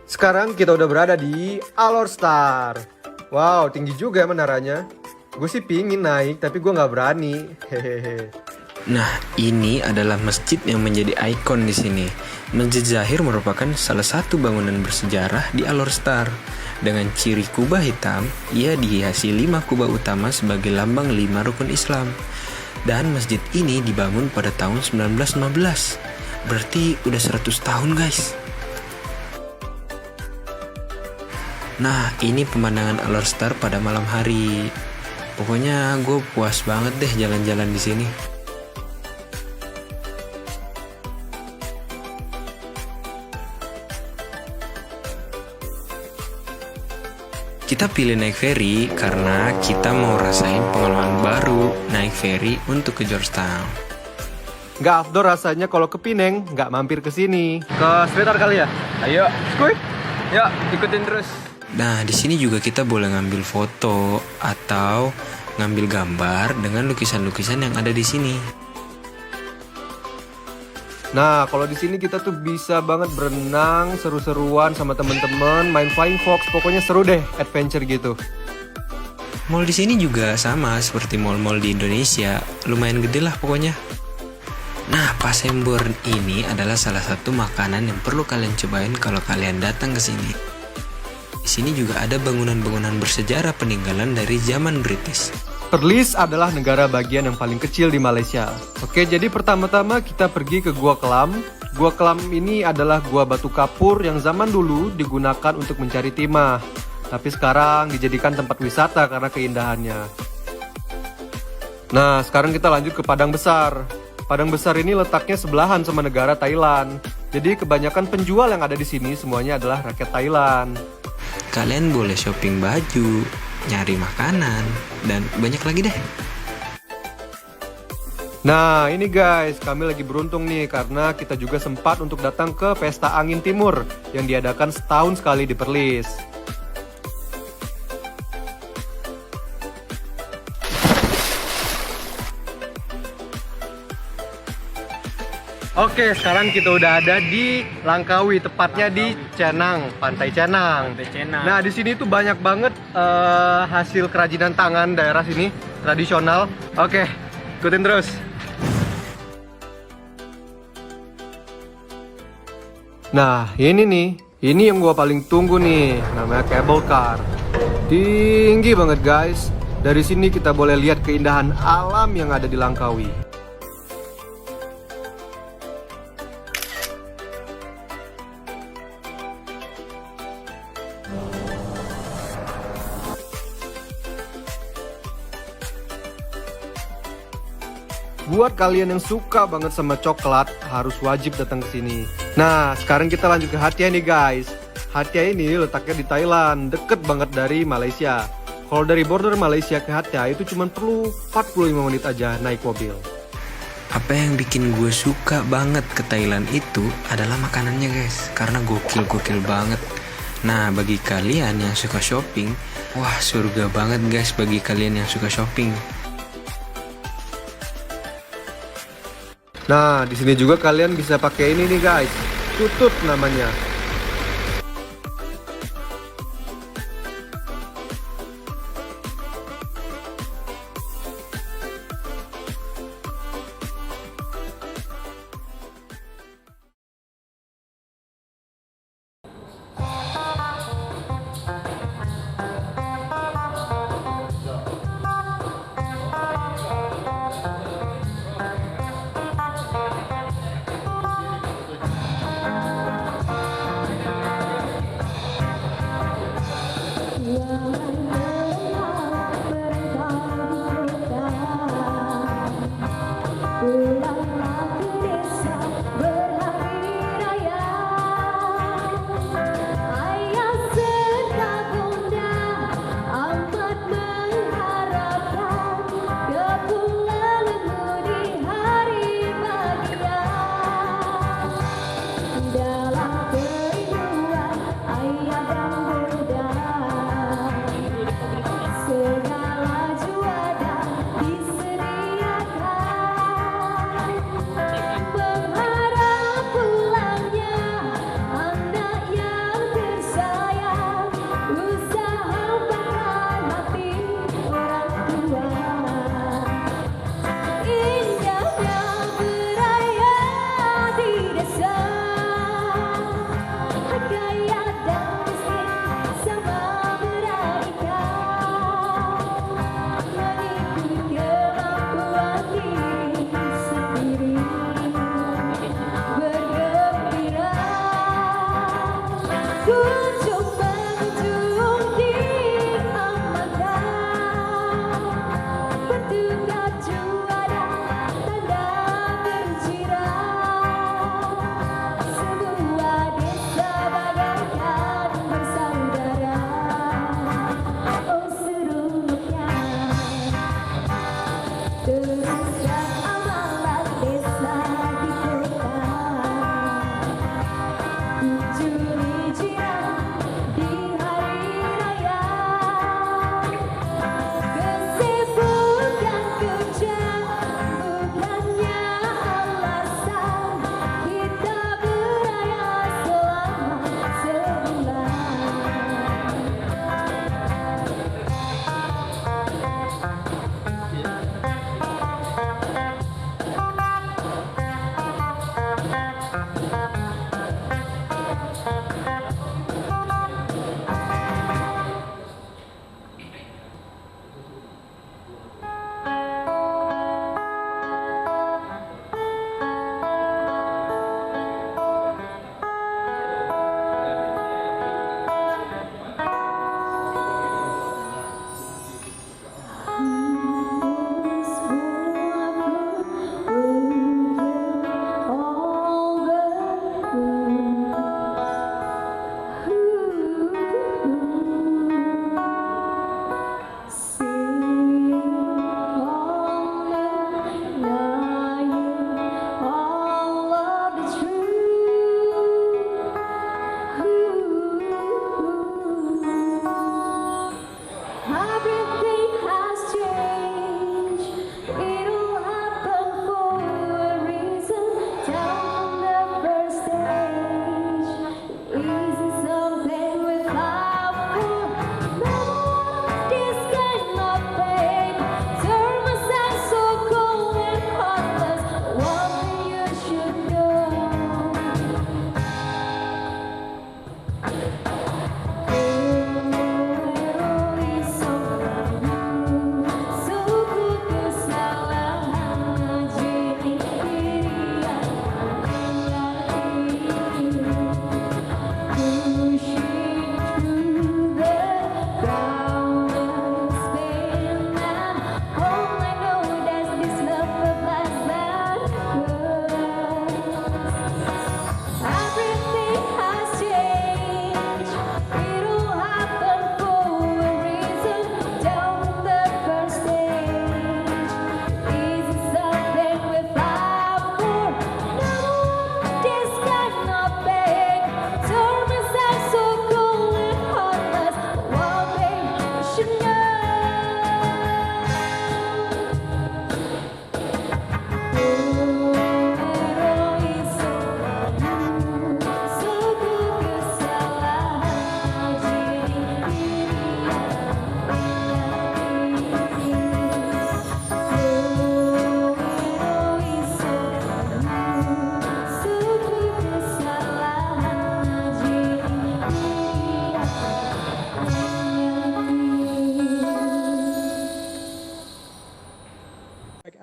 Sekarang kita udah berada di Alor Star. Wow, tinggi juga ya menaranya. Gue sih pingin naik, tapi gue nggak berani. Hehehe. Nah, ini adalah masjid yang menjadi ikon di sini. Masjid Zahir merupakan salah satu bangunan bersejarah di Alor Star. Dengan ciri kubah hitam, ia dihiasi 5 kubah utama sebagai lambang 5 rukun Islam. Dan masjid ini dibangun pada tahun 1915. Berarti udah 100 tahun, guys. Nah, ini pemandangan Alor Star pada malam hari. Pokoknya gue puas banget deh jalan-jalan di sini. Kita pilih naik ferry karena kita mau rasain pengalaman baru naik ferry untuk ke Georgetown. Nggak afdol rasanya kalau ke Pineng, nggak mampir ke sini. Ke sekitar kali ya? Ayo, Skuy. yuk ikutin terus. Nah, di sini juga kita boleh ngambil foto atau ngambil gambar dengan lukisan-lukisan yang ada di sini. Nah, kalau di sini kita tuh bisa banget berenang, seru-seruan sama temen-temen, main flying fox, pokoknya seru deh, adventure gitu. Mall di sini juga sama seperti mall-mall di Indonesia, lumayan gede lah pokoknya. Nah, Pasembur ini adalah salah satu makanan yang perlu kalian cobain kalau kalian datang ke sini. Di sini juga ada bangunan-bangunan bersejarah peninggalan dari zaman British. Perlis adalah negara bagian yang paling kecil di Malaysia. Oke, jadi pertama-tama kita pergi ke Gua Kelam. Gua Kelam ini adalah gua batu kapur yang zaman dulu digunakan untuk mencari timah. Tapi sekarang dijadikan tempat wisata karena keindahannya. Nah, sekarang kita lanjut ke Padang Besar. Padang Besar ini letaknya sebelahan sama negara Thailand. Jadi kebanyakan penjual yang ada di sini semuanya adalah rakyat Thailand. Kalian boleh shopping baju, nyari makanan, dan banyak lagi deh. Nah ini guys, kami lagi beruntung nih karena kita juga sempat untuk datang ke Pesta Angin Timur yang diadakan setahun sekali di Perlis. Oke, sekarang kita udah ada di Langkawi, tepatnya di Cenang, Pantai Cenang. Pantai Cenang. Nah, di sini tuh banyak banget hasil kerajinan tangan daerah sini, tradisional. Oke, ikutin terus. Nah, ini yang gua paling tunggu nih, namanya cable car. Tinggi banget guys. Dari sini kita boleh lihat keindahan alam yang ada di Langkawi. Buat kalian yang suka banget sama coklat, harus wajib datang ke sini. Nah, sekarang kita lanjut ke Hatia nih guys. Hatia ini letaknya di Thailand, deket banget dari Malaysia. Kalau dari border Malaysia ke Hatia itu cuma perlu 45 menit aja naik mobil. Apa yang bikin gue suka banget ke Thailand itu adalah makanannya guys, karena gokil-gokil banget. Nah, bagi kalian yang suka shopping, wah surga banget guys bagi kalian yang suka shopping. Nah, di sini juga kalian bisa pakai ini nih guys, tutut namanya.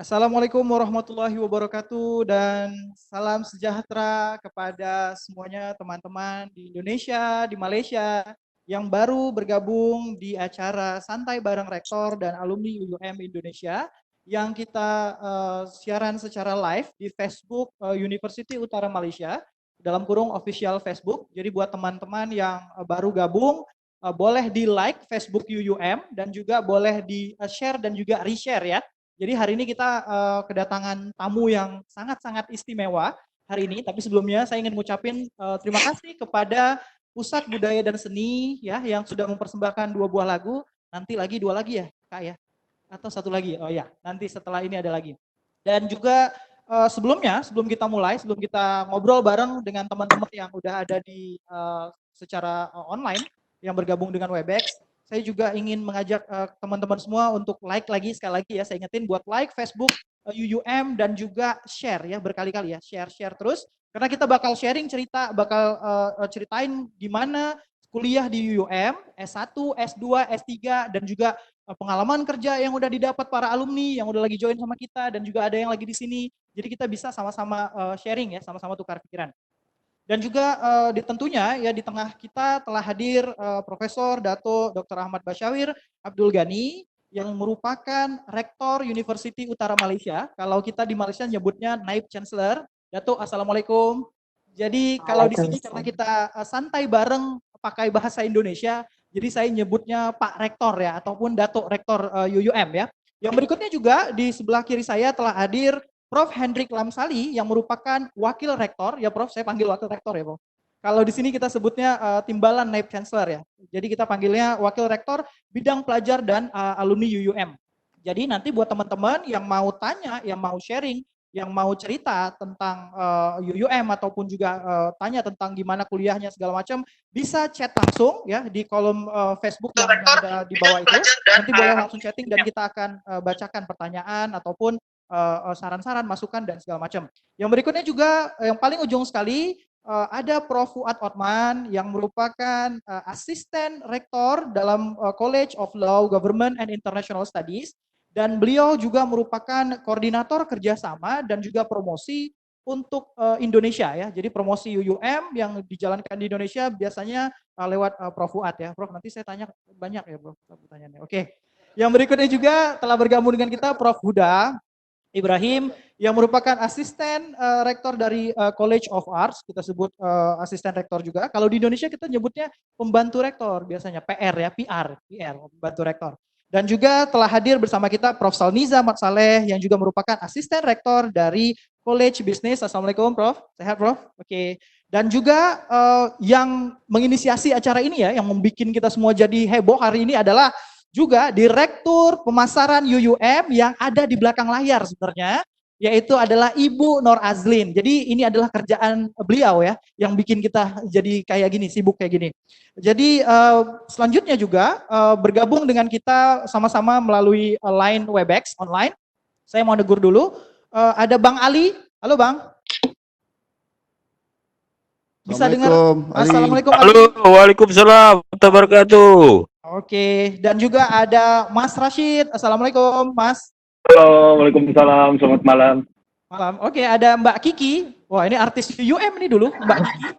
Assalamualaikum warahmatullahi wabarakatuh dan salam sejahtera kepada semuanya teman-teman di Indonesia, di Malaysia yang baru bergabung di acara Santai Bareng Rektor dan Alumni UUM Indonesia yang kita siaran secara live di Facebook University Utara Malaysia dalam kurung official Facebook. Jadi buat teman-teman yang baru gabung boleh di like Facebook UUM dan juga boleh di share dan juga reshare ya. Jadi hari ini kita kedatangan tamu yang sangat-sangat istimewa hari ini. Tapi sebelumnya saya ingin mengucapkan terima kasih kepada Pusat Budaya dan Seni ya yang sudah mempersembahkan 2 buah lagu. Nanti lagi 2 lagi ya Kak ya? Atau 1 lagi? Oh ya, nanti setelah ini ada lagi. Dan juga sebelum kita mulai, sebelum kita ngobrol bareng dengan teman-teman yang udah ada di secara online yang bergabung dengan Webex, saya juga ingin mengajak teman-teman semua untuk like lagi, sekali lagi ya, saya ingetin buat like Facebook UUM dan juga share ya, berkali-kali ya, share terus. Karena kita bakal sharing cerita, bakal ceritain gimana kuliah di UUM, S1, S2, S3, dan juga pengalaman kerja yang udah didapat para alumni, yang udah lagi join sama kita, dan juga ada yang lagi di sini. Jadi kita bisa sama-sama sharing ya, sama-sama tukar pikiran. Dan juga tentunya ya di tengah kita telah hadir Profesor Dato Dr. Ahmad Basyawir Abdul Ghani yang merupakan Rektor University Utara Malaysia. Kalau kita di Malaysia nyebutnya Naib Chancellor. Dato, Assalamualaikum. Jadi kalau di sini karena kita santai bareng pakai bahasa Indonesia, jadi saya nyebutnya Pak Rektor ya, ataupun Dato Rektor UUM ya. Yang berikutnya juga di sebelah kiri saya telah hadir Prof. Hendrik Lamsali yang merupakan Wakil Rektor, ya Prof, saya panggil Wakil Rektor ya Prof. Kalau di sini kita sebutnya timbalan naib chancellor ya. Jadi kita panggilnya wakil rektor bidang pelajar dan alumni UUM. Jadi nanti buat teman-teman yang mau tanya, yang mau sharing, yang mau cerita tentang UUM ataupun juga tanya tentang gimana kuliahnya segala macam, bisa chat langsung ya di kolom Facebook yang ada di bawah itu. Nanti boleh langsung chatting dan kita akan bacakan pertanyaan ataupun saran-saran, masukan dan segala macam. Yang berikutnya juga yang paling ujung sekali ada Prof. Fuad Otman yang merupakan asisten rektor dalam College of Law, Government and International Studies. Dan beliau juga merupakan koordinator kerjasama dan juga promosi untuk Indonesia ya. Jadi promosi UUM yang dijalankan di Indonesia biasanya lewat Prof. Fuad ya. Prof, nanti saya tanya banyak ya Prof pertanyaannya. Oke. Yang berikutnya juga telah bergabung dengan kita Prof. Huda Ibrahim yang merupakan asisten rektor dari College of Arts, kita sebut asisten rektor juga. Kalau di Indonesia kita nyebutnya pembantu rektor biasanya PR ya, PR, pembantu rektor. Dan juga telah hadir bersama kita Prof. Salniza Mat Saleh yang juga merupakan asisten rektor dari College Business. Assalamualaikum Prof. Sehat Prof? Oke. Dan juga yang menginisiasi acara ini ya, yang membuat kita semua jadi heboh hari ini adalah juga Direktur Pemasaran UUM yang ada di belakang layar sebenarnya, yaitu adalah Ibu Nor Azlin. Jadi ini adalah kerjaan beliau ya, yang bikin kita jadi kayak gini, sibuk kayak gini. Jadi selanjutnya juga bergabung dengan kita sama-sama melalui line Webex online. Saya mau negur dulu. Ada Bang Ali. Halo Bang. Bisa dengar? Assalamualaikum. Halo, waalaikumsalam warahmatullahi wabarakatuh. Oke, dan juga ada Mas Rashid. Assalamualaikum, Mas. Halo, waalaikumsalam. Selamat malam. Malam. Oke, ada Mbak Kiki. Wah, ini artis UUM nih dulu, Mbak Kiki.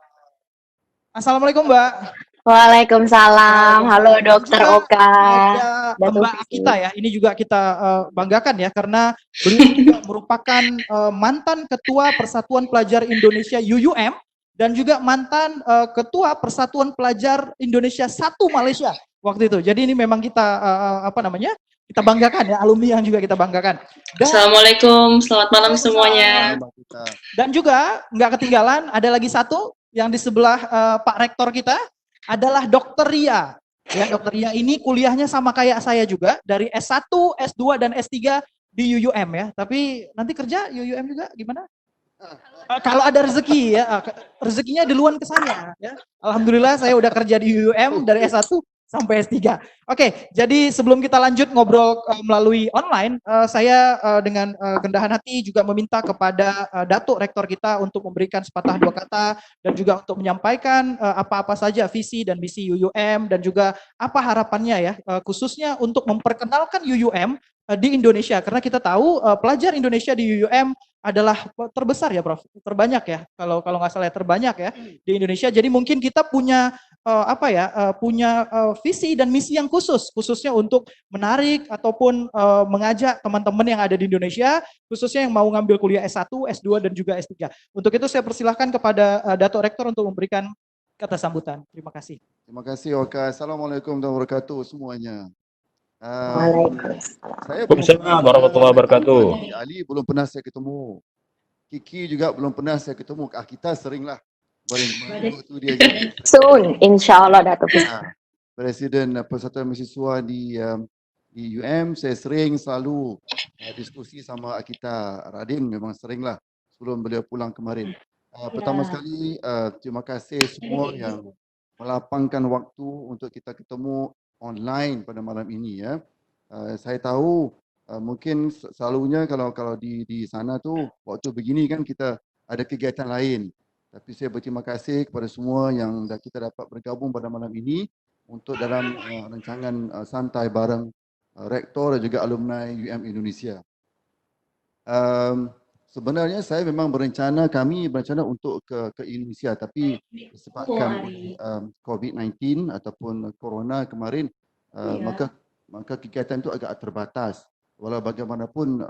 Assalamualaikum, Mbak. Waalaikumsalam. Halo Dokter Oka. Ada Mbak Akita ya. Ini juga kita banggakan ya karena beliau juga merupakan mantan Ketua Persatuan Pelajar Indonesia UUM dan juga mantan Ketua Persatuan Pelajar Indonesia 1 Malaysia waktu itu. Jadi ini memang kita kita banggakan ya, alumni yang juga kita banggakan. Assalamualaikum, selamat malam semuanya. Dan juga nggak ketinggalan ada lagi satu yang di sebelah Pak Rektor kita adalah Dokter Ria. Ya, Dokter Ria ini kuliahnya sama kayak saya juga dari S1, S2 dan S3 di UUM ya. Tapi nanti kerja UUM juga gimana? Kalau ada rezeki ya, rezekinya duluan ke saya ya. Alhamdulillah saya udah kerja di UUM dari S1 sampai S3. Oke, jadi sebelum kita lanjut ngobrol melalui online, saya dengan kerendahan hati juga meminta kepada Datuk Rektor kita untuk memberikan sepatah dua kata dan juga untuk menyampaikan apa-apa saja visi dan misi UUM dan juga apa harapannya ya, khususnya untuk memperkenalkan UUM di Indonesia karena kita tahu pelajar Indonesia di UUM adalah terbesar ya Prof, terbanyak ya kalau nggak salah ya, terbanyak ya di Indonesia. Jadi mungkin kita punya punya visi dan misi yang khususnya untuk menarik ataupun mengajak teman-teman yang ada di Indonesia khususnya yang mau ngambil kuliah S1, S2 dan juga S3. Untuk itu saya persilahkan kepada Datuk Rektor untuk memberikan kata sambutan. Terima kasih. Terima kasih Oka. Assalamualaikum warahmatullahi wabarakatuh semuanya. Waalaikumsalam warahmatullahi wabarakatuh. Ali belum pernah saya ketemu. Kiki juga belum pernah saya ketemu. Kita seringlah itu dia. Soon, insyaAllah Datuk. Presiden Persatuan Mahasiswa di UM, saya selalu diskusi sama Akita Radin, memang seringlah sebelum beliau pulang kemarin. Pertama sekali, terima kasih semua yang melapangkan waktu untuk kita ketemu online pada malam ini ya. Saya tahu mungkin selalunya kalau di sana tu waktu begini kan kita ada kegiatan lain. Tapi saya berterima kasih kepada semua yang kita dapat bergabung pada malam ini untuk dalam rancangan santai bareng rektor dan juga alumni UM Indonesia. Sebenarnya saya memang kami berencana untuk ke Indonesia, tapi disebabkan COVID-19 ataupun Corona kemarin, maka kegiatan itu agak terbatas. Walau bagaimanapun,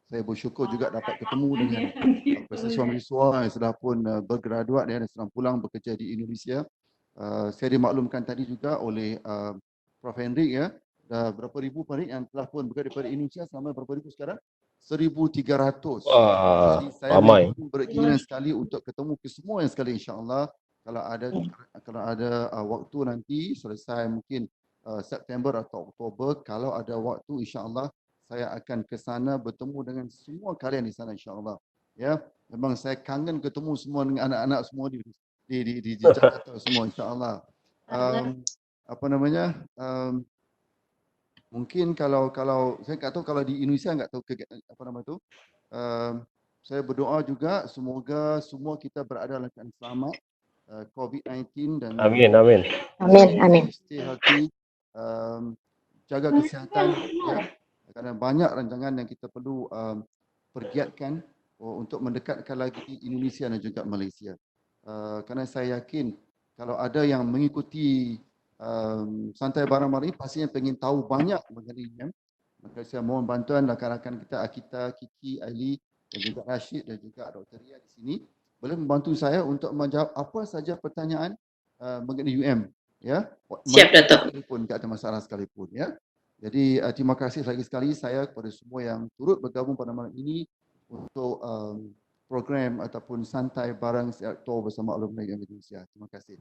saya bersyukur juga dapat ketemu dengan mahasiswa yang sudah pun bergraduat dan sedang pulang bekerja di Indonesia. Saya dimaklumkan tadi juga oleh Prof. Hendrik ya, dah berapa ribu Pak Hendrik yang telah pun bekerja daripada Indonesia selama berapa ribu sekarang? 1,300. Jadi saya berkeinginan sekali untuk ketemu ke semua yang sekali insya-Allah kalau ada waktu nanti selesai mungkin September atau Oktober, kalau ada waktu insya-Allah saya akan ke sana bertemu dengan semua kalian di sana insya-Allah. Ya, memang saya kangen ketemu semua dengan anak-anak semua di Jakarta semua insya-Allah. Apa namanya? Mungkin kalau saya tak tahu kalau di Indonesia enggak tahu apa nama tu. Saya berdoa juga semoga semua kita berada dalam keadaan selamat COVID-19 dan Amin, amin. Amin. stay healthy, jaga kesihatan ya. Kerana banyak rancangan yang kita perlu pergiatkan untuk mendekatkan lagi Indonesia dan juga Malaysia. Kerana saya yakin kalau ada yang mengikuti santai barang-barang ini pastinya ingin tahu banyak mengenai maka saya mohon bantuan rakan-rakan kita Akita, Kiki, Aili dan juga Rashid dan juga Dr. Ria di sini boleh membantu saya untuk menjawab apa saja pertanyaan mengenai UM ya. Siap, Datuk. Sekalipun tak ada masalah sekalipun ya. Jadi terima kasih lagi sekali saya kepada semua yang turut bergabung pada malam ini untuk program ataupun santai barang sektor bersama alumni Indonesia. Terima kasih.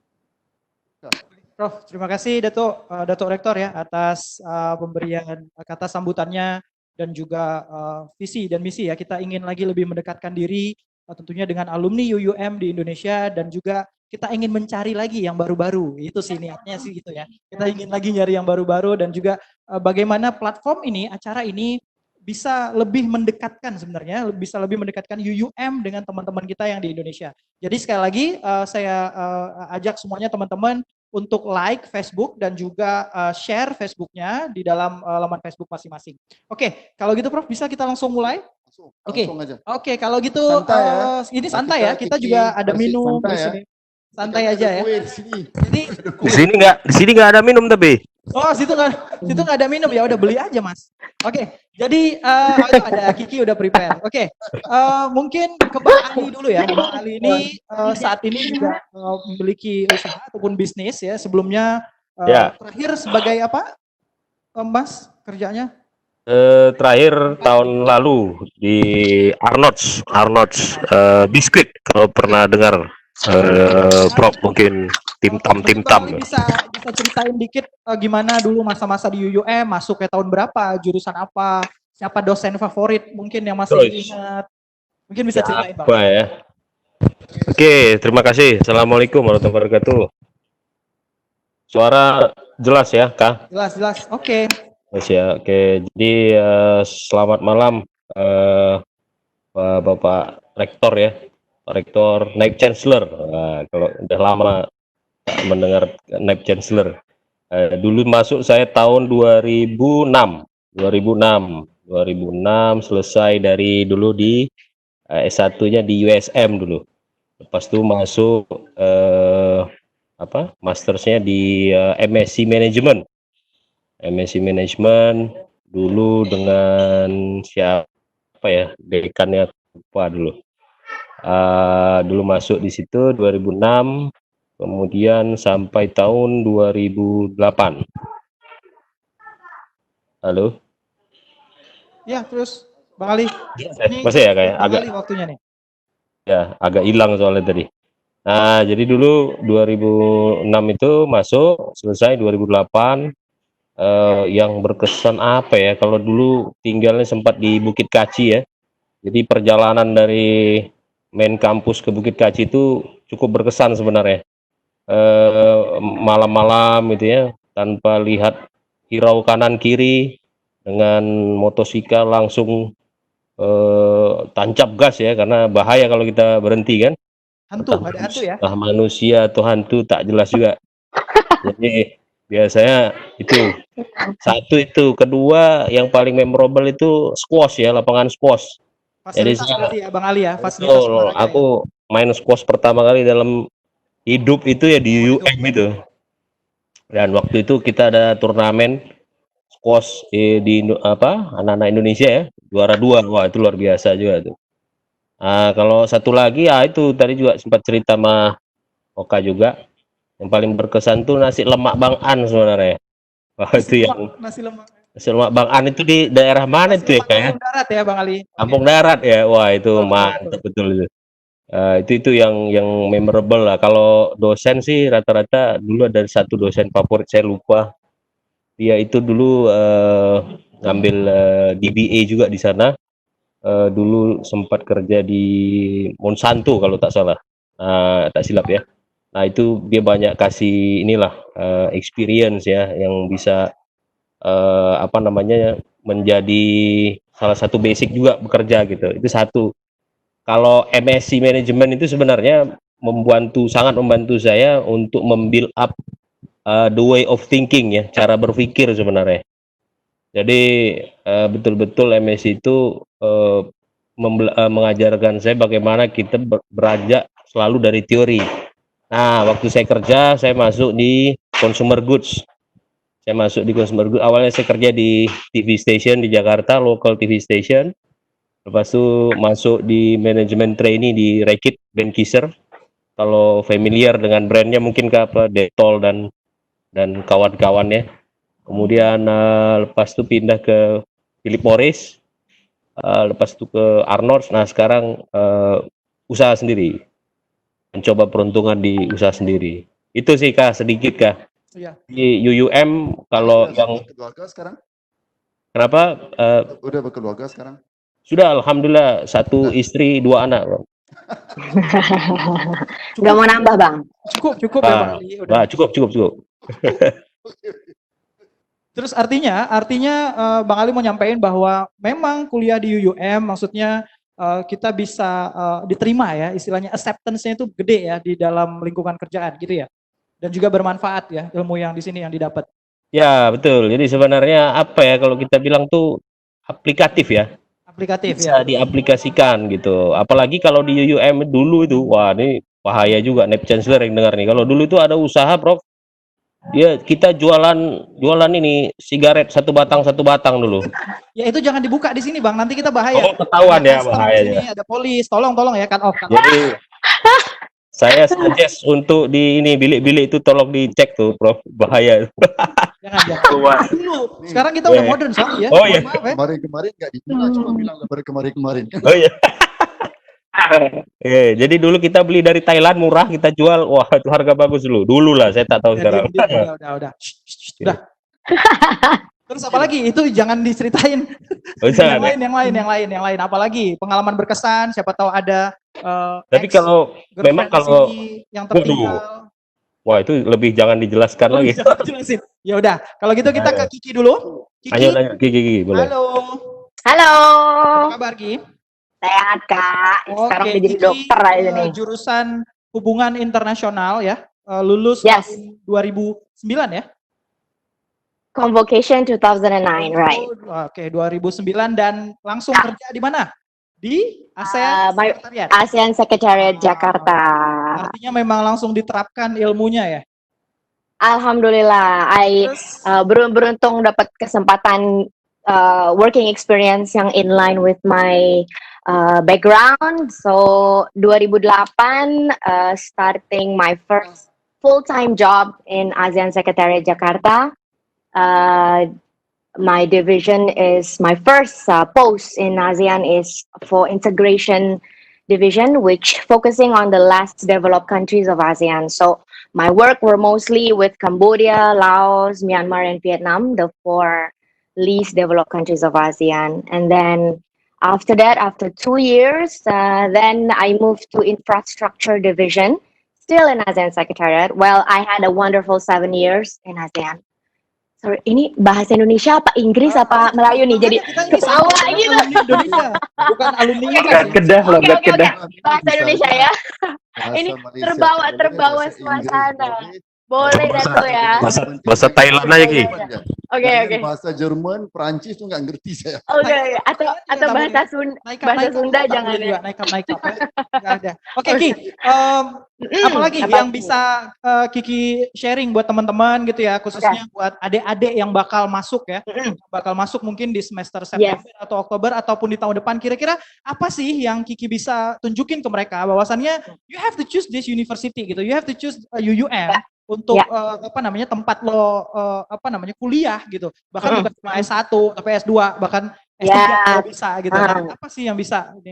Prof, terima kasih Datuk Rektor ya atas pemberian kata sambutannya dan juga visi dan misi ya. Kita ingin lagi lebih mendekatkan diri tentunya dengan alumni UUM di Indonesia dan juga kita ingin mencari lagi yang baru-baru. Itu sih niatnya sih gitu ya. Kita ingin lagi nyari yang baru-baru dan juga bagaimana platform ini, acara ini bisa lebih mendekatkan sebenarnya, bisa lebih mendekatkan UUM dengan teman-teman kita yang di Indonesia. Jadi sekali lagi saya ajak semuanya teman-teman untuk like Facebook dan juga share Facebooknya di dalam laman Facebook masing-masing. Oke, kalau gitu Prof bisa kita langsung mulai? Langsung aja. Oke, kalau gitu Santai ya. ini santai ya. Kita juga ada minum di sini. Santai aja ya. Jadi Di sini nggak ada minum tapi. situ nggak ada minum ya udah beli aja Mas. Oke, jadi ada Kiki udah prepare. Oke, mungkin ke Bang Ali dulu ya. Bang Ali ini saat ini juga memiliki usaha ataupun bisnis ya. Sebelumnya terakhir sebagai apa, Mas kerjanya? Terakhir tahun lalu di Arnold's biskuit kalau pernah dengar. Prof mungkin tim tam. Bisa ceritain dikit gimana dulu masa-masa di UUM, masuknya tahun berapa, jurusan apa, siapa dosen favorit mungkin yang masih ingat, mungkin bisa ceritain Bang. Ya. Oke, terima kasih. Assalamualaikum warahmatullahi wabarakatuh. Suara jelas ya, Kak? Jelas. Oke. Mas ya, oke. Jadi selamat malam Bapak Rektor ya, Pak Rektor Naib Chancellor. Kalau udah lama mendengar Naib Chancellor. Dulu masuk saya tahun 2006 selesai dari dulu di S1-nya di USM dulu. Lepas itu masuk mastersnya di MSc Management. MSc Management dulu dengan siapa ya dekannya lupa dulu. Dulu masuk di situ 2006, kemudian sampai tahun 2008. Halo? Ya, terus Bang Ali. Masih ya kayak Bang agak Ali waktunya nih. Ya, agak hilang soalnya tadi. Nah, jadi dulu 2006 itu masuk, selesai 2008. Yang berkesan apa ya? Kalau dulu tinggalnya sempat di Bukit Kaci ya. Jadi perjalanan dari main kampus ke Bukit Kaci itu cukup berkesan sebenarnya. Malam-malam gitu ya, tanpa lihat hirau kanan kiri, dengan motosikal langsung tancap gas ya, karena bahaya kalau kita berhenti kan. Hantu, ada hantu ya? Entah manusia atau hantu tak jelas juga. Jadi biasanya itu itu. Kedua yang paling memorable itu squash ya, lapangan squash. Fasilitas Jadi berarti ya Bang Ali ya, fasilitas olahraga aku main squash pertama kali dalam hidup itu ya di UM itu. Dan waktu itu kita ada turnamen squash di anak-anak Indonesia ya, juara 2. Wah, itu luar biasa juga tuh. Kalau satu lagi ya itu tadi juga sempat cerita sama Oka juga. Yang paling berkesan tuh nasi lemak Bang An sebenarnya. Wah, itu yang nasi lemak Bang An itu di daerah mana itu ya kayak? Kampung Darat ya Bang Ali. Kampung Darat ya. Wah, itu mantap betul itu. Itu yang memorable lah. Kalau dosen sih rata-rata dulu ada satu dosen favorit saya lupa. Dia itu dulu ngambil DBA juga di sana. Dulu sempat kerja di Monsanto kalau tak salah. Tak silap ya. Nah, itu dia banyak kasih inilah experience ya yang bisa apa namanya menjadi salah satu basic juga bekerja gitu. Itu satu. Kalau MSc manajemen itu sebenarnya sangat membantu saya untuk membuild up the way of thinking ya, cara berpikir sebenarnya. Jadi betul-betul MSc itu mengajarkan saya bagaimana kita beranjak selalu dari teori. Nah, waktu saya kerja, saya masuk di consumer goods. Awalnya saya kerja di TV station di Jakarta, local TV station. Lepas itu masuk di manajemen trainee di Reckitt Benckiser. Kalau familiar dengan brandnya mungkin ke apa Dettol dan kawan-kawannya. Kemudian lepas itu pindah ke Philip Morris. Lepas itu ke Arnold. Nah, sekarang usaha sendiri. Mencoba peruntungan di usaha sendiri. Itu sih Kak, sedikit Kak. Iya. Di UUM kalau yang berkeluarga sekarang? kenapa Udah berkeluarga sekarang? sudah alhamdulillah satu istri 2 anak, Bang. Nggak mau nambah, Bang. Cukup ya Bang Ali. Udah. Cukup. Terus artinya Bang Ali mau nyampein bahwa memang kuliah di UUM maksudnya kita bisa diterima ya, istilahnya acceptance-nya itu gede ya di dalam lingkungan kerjaan gitu ya. Dan juga bermanfaat ya ilmu yang di sini yang didapat. Ya, betul. Jadi sebenarnya apa ya kalau kita bilang tuh aplikatif ya. Aplikatif Bisa ya. diaplikasikan gitu. Apalagi kalau di UUM dulu itu, wah ini bahaya juga Nep Chancellor yang dengar nih. Kalau dulu itu ada usaha, Prof. Kita jualan ini sigaret satu batang dulu. Ya itu jangan dibuka di sini Bang, nanti kita bahaya. Oh, ketahuan ya Ada custom di bahayanya. sini, ada polis, tolong ya cut off. Jadi saya suggest untuk di ini bilik-bilik itu tolong dicek tuh, Prof. Bahaya. Jangan. Dulu. Sekarang kita udah modern soalnya ya. Oh iya. Maaf ya. Kemarin nggak dijual, cuma bilang lebar kemarin. Oh iya. Jadi dulu kita beli dari Thailand murah, kita jual, wah itu harga bagus dulu. Dulu lah, saya tak tahu sekarang. Udah. Udah. Terus apa lagi? Itu jangan diceritain. Yang lain. Apalagi pengalaman berkesan, siapa tahu ada Tapi kalau memang kalau yang tertinggal. Wah itu lebih jangan dijelaskan lagi. Jelasin. Ya udah, kalau gitu kita ke Kiki dulu. Kiki. Ayo Kiki, boleh. Halo. Apa kabar Ki? Sehat, Kak. Sekarang udah jadi Kiki, dokter aja nih. Jurusan Hubungan Internasional ya. Lulus Yes. tahun 2009 ya. Convocation 2009, right. Oke, 2009 dan langsung kerja di mana? Di ASEAN Sekretariat. ASEAN Sekretariat Jakarta. Artinya memang langsung diterapkan ilmunya ya. Alhamdulillah, beruntung dapat kesempatan working experience yang in line with my background. So 2008 starting my first full-time job in ASEAN Secretariat Jakarta. My division is my first post in ASEAN is for integration division, which focusing on the less developed countries of ASEAN. So my work were mostly with Cambodia, Laos, Myanmar, and Vietnam, the 4 least developed countries of ASEAN. And then after that, after 2 years, then I moved to infrastructure division, still in ASEAN Secretariat. Well, I had a wonderful 7 years in ASEAN. Sorry, ini bahasa Indonesia apa Inggris apa Melayu nih? Jadi ketawa gitu. Indonesia, bukan alumni Inggris. Oke. Bahasa Indonesia ya. Ini terbawa suasana. Boleh Dato ya. Bahasa Thailand aja Ki. Oke. Bahasa Jerman, Perancis tuh nggak ngerti saya. Oke. Atau bahasa Sunda jangan ya. Naik up. Nggak ada. Oke Ki, apalagi yang bisa Kiki sharing buat teman-teman gitu ya, khususnya buat adik-adik yang bakal masuk ya, bakal masuk mungkin di semester September atau Oktober ataupun di tahun depan. Kira-kira apa sih yang Kiki bisa tunjukin ke mereka bahwasannya you have to choose this university gitu, you have to choose UUM untuk tempat lo kuliah gitu, bahkan bukan cuma S1 tapi S2 bahkan S3 kalau bisa gitu. Apa sih yang bisa ini?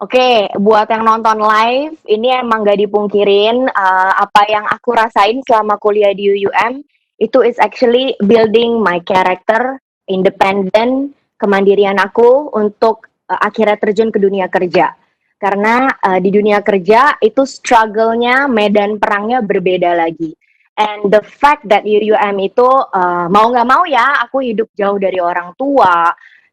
Oke, buat yang nonton live, ini emang gak dipungkirin apa yang aku rasain selama kuliah di UUM itu is actually building my character, independent, kemandirian aku untuk akhirnya terjun ke dunia kerja. Karena di dunia kerja itu struggle-nya, medan perangnya berbeda lagi. And the fact that UUM itu mau nggak mau ya, aku hidup jauh dari orang tua,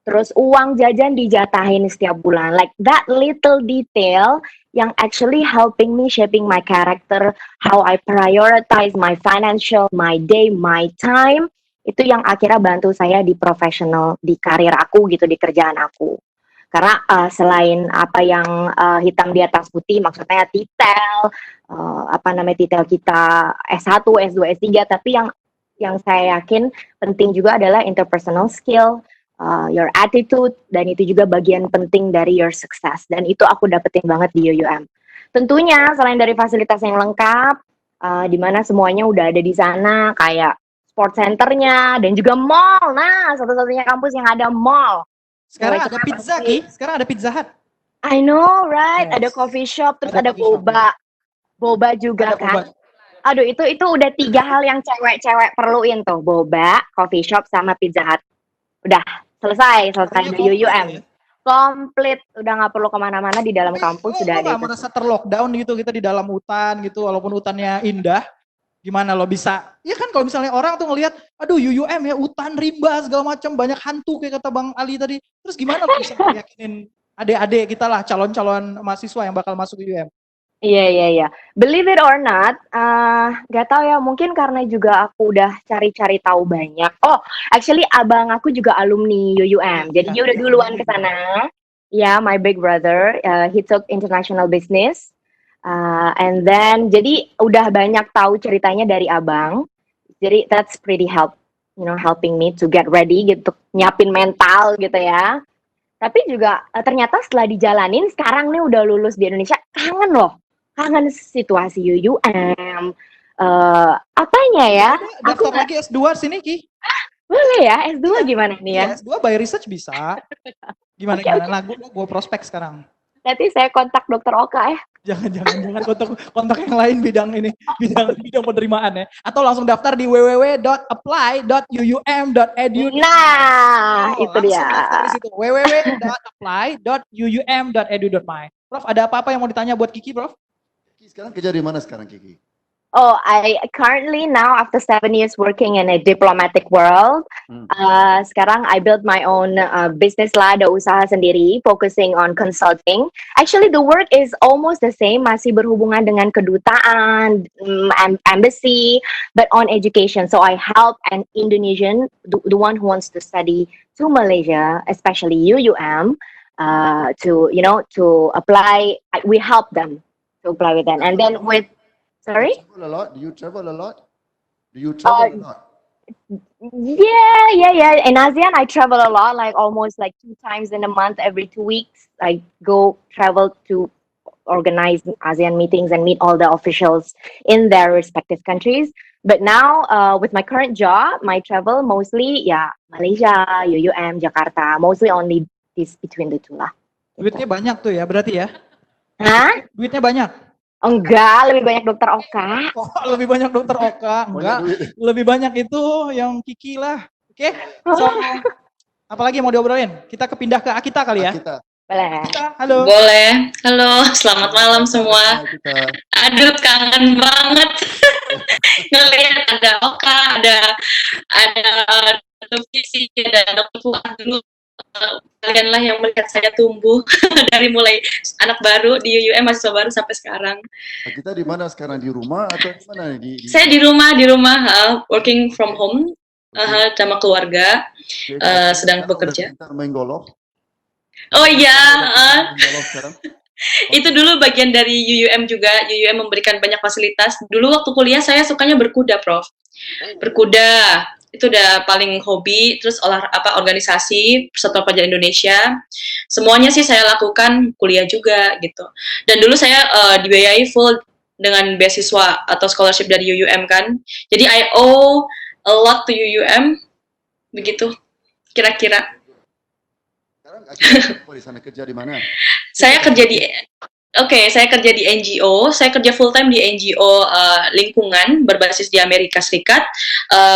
terus uang jajan dijatahin setiap bulan. Like that little detail yang actually helping me shaping my character, how I prioritize my financial, my day, my time. Itu yang akhirnya bantu saya di profesional, di karir aku gitu, di kerjaan aku. Karena selain apa yang hitam di atas putih, maksudnya titel, apa namanya titel kita S1, S2, S3, tapi yang saya yakin penting juga adalah interpersonal skill, your attitude, dan itu juga bagian penting dari your success. Dan itu aku dapetin banget di UUM. Tentunya selain dari fasilitas yang lengkap, di mana semuanya udah ada di sana, kayak sport centernya dan juga mall. Nah, satu-satunya kampus yang ada mall. Sekarang Mulai ada cepat pizza, sih. Ki. Sekarang ada Pizza Hut. I know, right? Yes. Ada coffee shop, terus Ada ada coffee shop, boba. Boba juga Ada kan. boba. Aduh, itu udah 3 hal yang cewek-cewek perluin tuh. Boba, coffee shop, sama Pizza Hut. Udah, selesai Pokoknya di komplit UUM. ya. Komplit, udah nggak perlu kemana-mana, di dalam Tapi kampus lo sudah ada nggak itu. merasa terlockdown gitu, kita di dalam hutan gitu, walaupun hutannya indah, gimana lo bisa? Iya kan kalau misalnya orang tuh ngelihat, aduh UUM ya hutan rimba segala macam, banyak hantu kayak kata Bang Ali tadi. Terus gimana lo bisa yakinin adik-adik kita lah, calon-calon mahasiswa yang bakal masuk UUM? Iya. Believe it or not, nggak tahu ya, mungkin karena juga aku udah cari-cari tahu banyak. Oh, actually abang aku juga alumni UUM, jadi dia udah duluan ke sana. Ya, my big brother, he took international business, and then jadi udah banyak tahu ceritanya dari abang. Jadi that's pretty helping me to get ready gitu, nyiapin mental gitu ya. Tapi juga ternyata setelah dijalanin, sekarang nih udah lulus di Indonesia, kangen situasi UUM, apanya ya, Daftar nggak- lagi S2 sini Ki. boleh ya, S2 gimana nih ya? Iya, S2 by research bisa. Gimana Oke. Nah, gue prospek sekarang. Nanti saya kontak dokter Oka ya. Jangan kontak yang lain bidang bidang penerimaan ya. Atau langsung daftar di www.apply.uum.edu. Nah, itu dia. Daftar di situ www.apply.uum.edu.my. Prof, ada apa-apa yang mau ditanya buat Kiki, Prof? Kiki sekarang kerja di mana sekarang Kiki? Oh, I currently now after 7 years working in a diplomatic world, sekarang I built my own business lah, ada usaha sendiri, focusing on consulting. Actually, the work is almost the same, masih berhubungan dengan kedutaan, embassy, but on education. So I help an Indonesian, the one who wants to study to Malaysia, especially UUM, to apply. We help them to apply with that, and then with. Sorry? Do you travel a lot? Do you travel a lot? Yeah. In ASEAN, I travel a lot, like almost like 2 times in a month, every 2 weeks. I travel to organize ASEAN meetings and meet all the officials in their respective countries. But now, with my current job, my travel mostly, Malaysia, UUM, Jakarta, mostly only this between the two lah. Duitnya banyak tuh ya, berarti ya? Hah? Duitnya banyak? Enggak, lebih banyak dokter Oka. Oh, lebih banyak dokter Oka. Enggak, lebih banyak itu yang Kiki lah. Oke, so, apalagi mau diobrolin? Kita kepindah ke Akita kali ya? Kita. Boleh. Akita, halo. Boleh. Halo, selamat malam semua. Kita. Aduh, kangen banget ngelihat ada Oka, ada televisi, ada dokter Fuad dulu. Kalian lah yang melihat saya tumbuh dari mulai anak baru di UUM, mahasiswa baru sampai sekarang. Kita di mana sekarang, di rumah atau di mana? Saya di rumah, working from home, sama keluarga, sedang bekerja. Main golf. Oh iya, Main golf sekarang. itu dulu bagian dari UUM juga. UUM memberikan banyak fasilitas. Dulu waktu kuliah saya sukanya berkuda, Prof. Berkuda itu udah paling hobi. Terus organisasi Persatuan Pelajar Indonesia. Semuanya sih saya lakukan, kuliah juga gitu. Dan dulu saya dibiayai full dengan beasiswa atau scholarship dari UUM kan. Jadi I owe a lot to UUM, begitu kira-kira. Sekarang Akita di sana kerja di mana? Saya kerja di saya kerja di NGO. Saya kerja full time di NGO lingkungan berbasis di Amerika Serikat,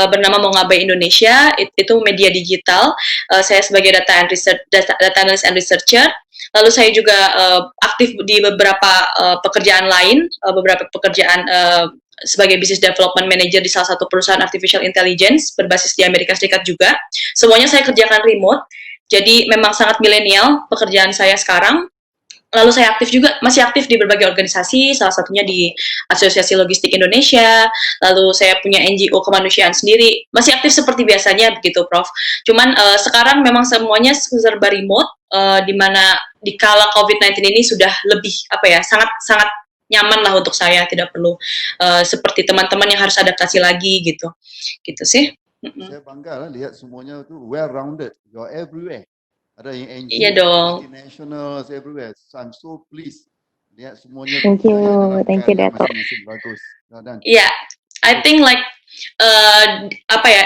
bernama Mongabai Indonesia. Itu media digital. Saya sebagai data analyst and researcher. Lalu saya juga aktif di beberapa pekerjaan lain, beberapa pekerjaan sebagai business development manager di salah satu perusahaan artificial intelligence berbasis di Amerika Serikat juga. Semuanya saya kerjakan remote. Jadi memang sangat milenial pekerjaan saya sekarang. Lalu saya masih aktif di berbagai organisasi, salah satunya di Asosiasi Logistik Indonesia, lalu saya punya NGO kemanusiaan sendiri, masih aktif seperti biasanya begitu, Prof. Cuman sekarang memang semuanya serba remote, di mana di kala COVID-19 ini sudah lebih, sangat nyaman lah untuk saya, tidak perlu seperti teman-teman yang harus adaptasi lagi gitu sih. Saya bangga lah lihat semuanya tu well-rounded, you're everywhere. Ada yang NGO, Iya dong. multinational, everywhere. So I'm so pleased lihat semuanya. Thank you, Dato. Masing-masing bagus. Dan Yeah, I think like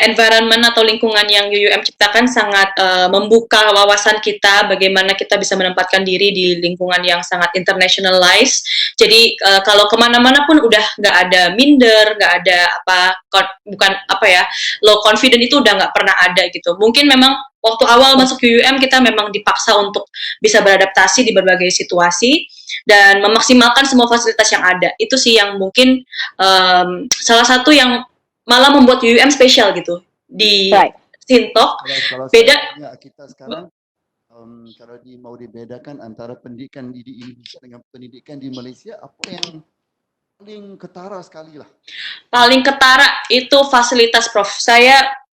environment atau lingkungan yang UUM ciptakan sangat membuka wawasan kita bagaimana kita bisa menempatkan diri di lingkungan yang sangat internationalized. Jadi kalau kemana-mana pun udah nggak ada minder, nggak ada low confident itu udah nggak pernah ada gitu. Mungkin memang waktu awal masuk UUM kita memang dipaksa untuk bisa beradaptasi di berbagai situasi dan memaksimalkan semua fasilitas yang ada. Itu sih yang mungkin salah satu yang malah membuat UUM spesial gitu di Sintok. Kalau beda kita sekarang kalau mau dibedakan antara pendidikan di Indonesia dengan pendidikan di Malaysia, apa yang paling ketara sekali lah? Paling ketara itu fasilitas, Prof. Saya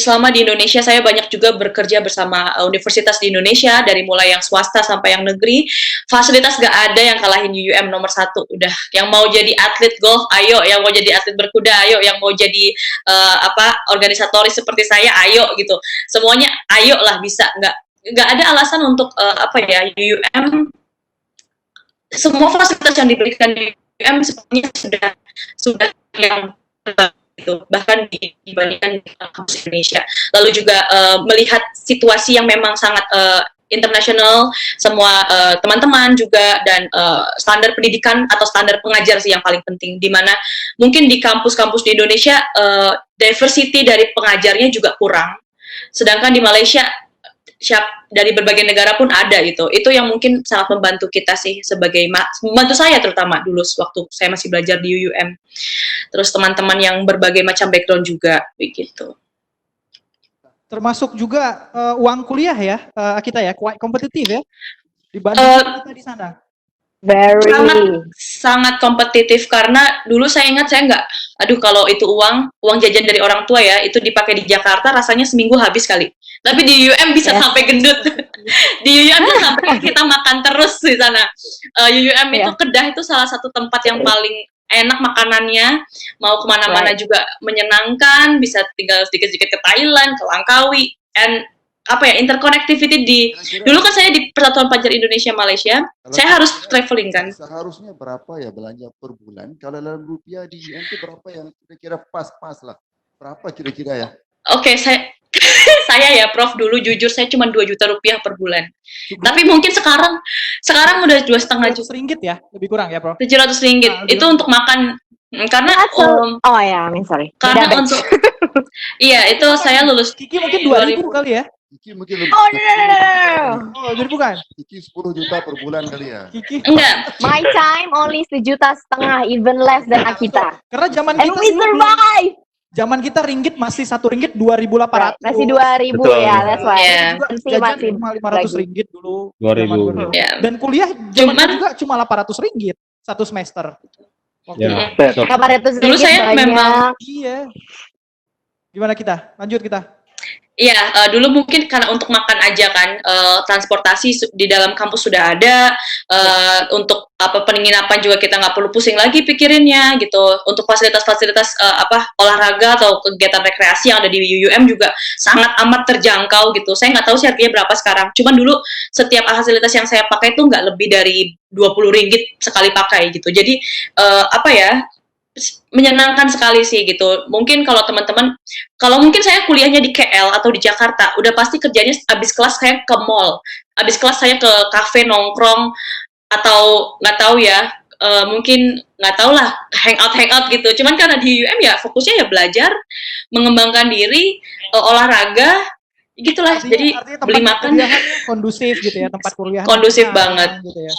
selama di Indonesia saya banyak juga bekerja bersama universitas di Indonesia, dari mulai yang swasta sampai yang negeri. Fasilitas gak ada yang kalahin UUM nomor 1. Udah, yang mau jadi atlet golf ayo, yang mau jadi atlet berkuda ayo, yang mau jadi organisatoris seperti saya ayo gitu. Semuanya ayo lah, bisa. Nggak ada alasan untuk UUM, semua fasilitas yang diberikan di UUM sebenarnya sudah yang itu, bahkan dibandingkan kampus Indonesia. Lalu juga melihat situasi yang memang sangat internasional, semua teman-teman juga, dan standar pendidikan atau standar pengajar sih yang paling penting, di mana mungkin di kampus-kampus di Indonesia diversity dari pengajarnya juga kurang, sedangkan di Malaysia dari berbagai negara pun ada gitu. Itu yang mungkin sangat membantu kita sih, membantu saya terutama dulu waktu saya masih belajar di UUM. Terus teman-teman yang berbagai macam background juga begitu. Termasuk juga uang kuliah ya, kita ya, quite kompetitif ya dibanding kita di sana. Sangat kompetitif, karena dulu saya ingat saya nggak, kalau itu uang jajan dari orang tua ya, itu dipakai di Jakarta rasanya seminggu habis kali. Tapi di UUM bisa sampai gendut. Di UUM bisa sampai kita makan terus di sana. UUM itu Kedah itu salah satu tempat yang paling enak makanannya, mau kemana-mana juga menyenangkan, bisa tinggal sedikit-sedikit ke Thailand, ke Langkawi, and interconnectivity dulu kan saya di Persatuan Pelajar Indonesia Malaysia, saya harus traveling kan. Seharusnya berapa ya belanja per bulan? Kalau dalam rupiah di UUM itu berapa yang kira-kira pas-pas lah? Berapa kira-kira ya? Oke, saya ya Prof, dulu jujur saya cuma 2 juta rupiah per bulan. Tapi mungkin sekarang udah 2,5 juta ringgit ya, lebih kurang ya Prof. 700 ringgit. Itu untuk makan, karena karena untuk itu saya lulus. Kiki mungkin 2.000 kali ya. Kiki mungkin lebih. Jadi bukan. Kiki 10 juta per bulan kali ya. Kiki. Enggak. My time only 1,5 juta, even less than Akita. Karena zaman And kita we survive. Zaman kita ringgit masih 1 ringgit 2.800. Masih 2.000 ya, that's why. Jajan cuma 500 ringgit dulu. 2.000. Dan kuliah zaman juga cuma 800 ringgit 1 semester. Ya. 800 Dulu ringgit saya banyak. memang Gimana kita? Lanjut kita. Iya, dulu mungkin karena untuk makan aja kan, transportasi di dalam kampus sudah ada, untuk penginapan juga kita nggak perlu pusing lagi pikirinnya gitu. Untuk fasilitas-fasilitas olahraga atau kegiatan rekreasi yang ada di UUM juga sangat amat terjangkau gitu. Saya nggak tahu sih harganya berapa sekarang. Cuman dulu setiap fasilitas yang saya pakai itu nggak lebih dari 20 ringgit sekali pakai gitu. Jadi menyenangkan sekali sih gitu. Mungkin kalau teman-teman, kalau mungkin saya kuliahnya di KL atau di Jakarta, udah pasti kerjanya abis kelas saya ke mall, abis kelas saya ke kafe nongkrong, atau nggak tahu ya, mungkin nggak tahu lah, hangout gitu. Cuman karena di UM ya fokusnya ya belajar, mengembangkan diri, olahraga, gitulah. Jadi artinya beli tempat makan kuliahannya kondusif gitu ya, tempat kuliah kondusif banget. gitu ya.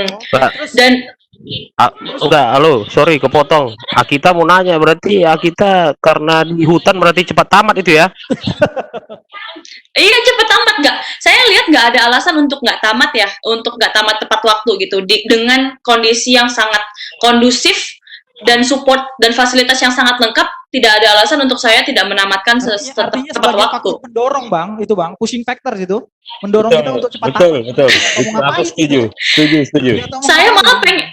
Mbak, Dan enggak, halo, sorry kepotong. Akita mau nanya, berarti Akita karena di hutan berarti cepat tamat itu ya? iya cepet tamat nggak? Saya lihat nggak ada alasan untuk nggak tamat ya, untuk nggak tamat tepat waktu gitu. Dengan kondisi yang sangat kondusif dan support dan fasilitas yang sangat lengkap, tidak ada alasan untuk saya tidak menamatkan Artinya tepat sebagai waktu. faktor pendorong bang, itu bang, pushing factor itu, mendorong kita untuk cepat betul, tamat. betul. Mau Aku ngapain? setuju. Nggak tahu mau Saya ngapain. malah pengen,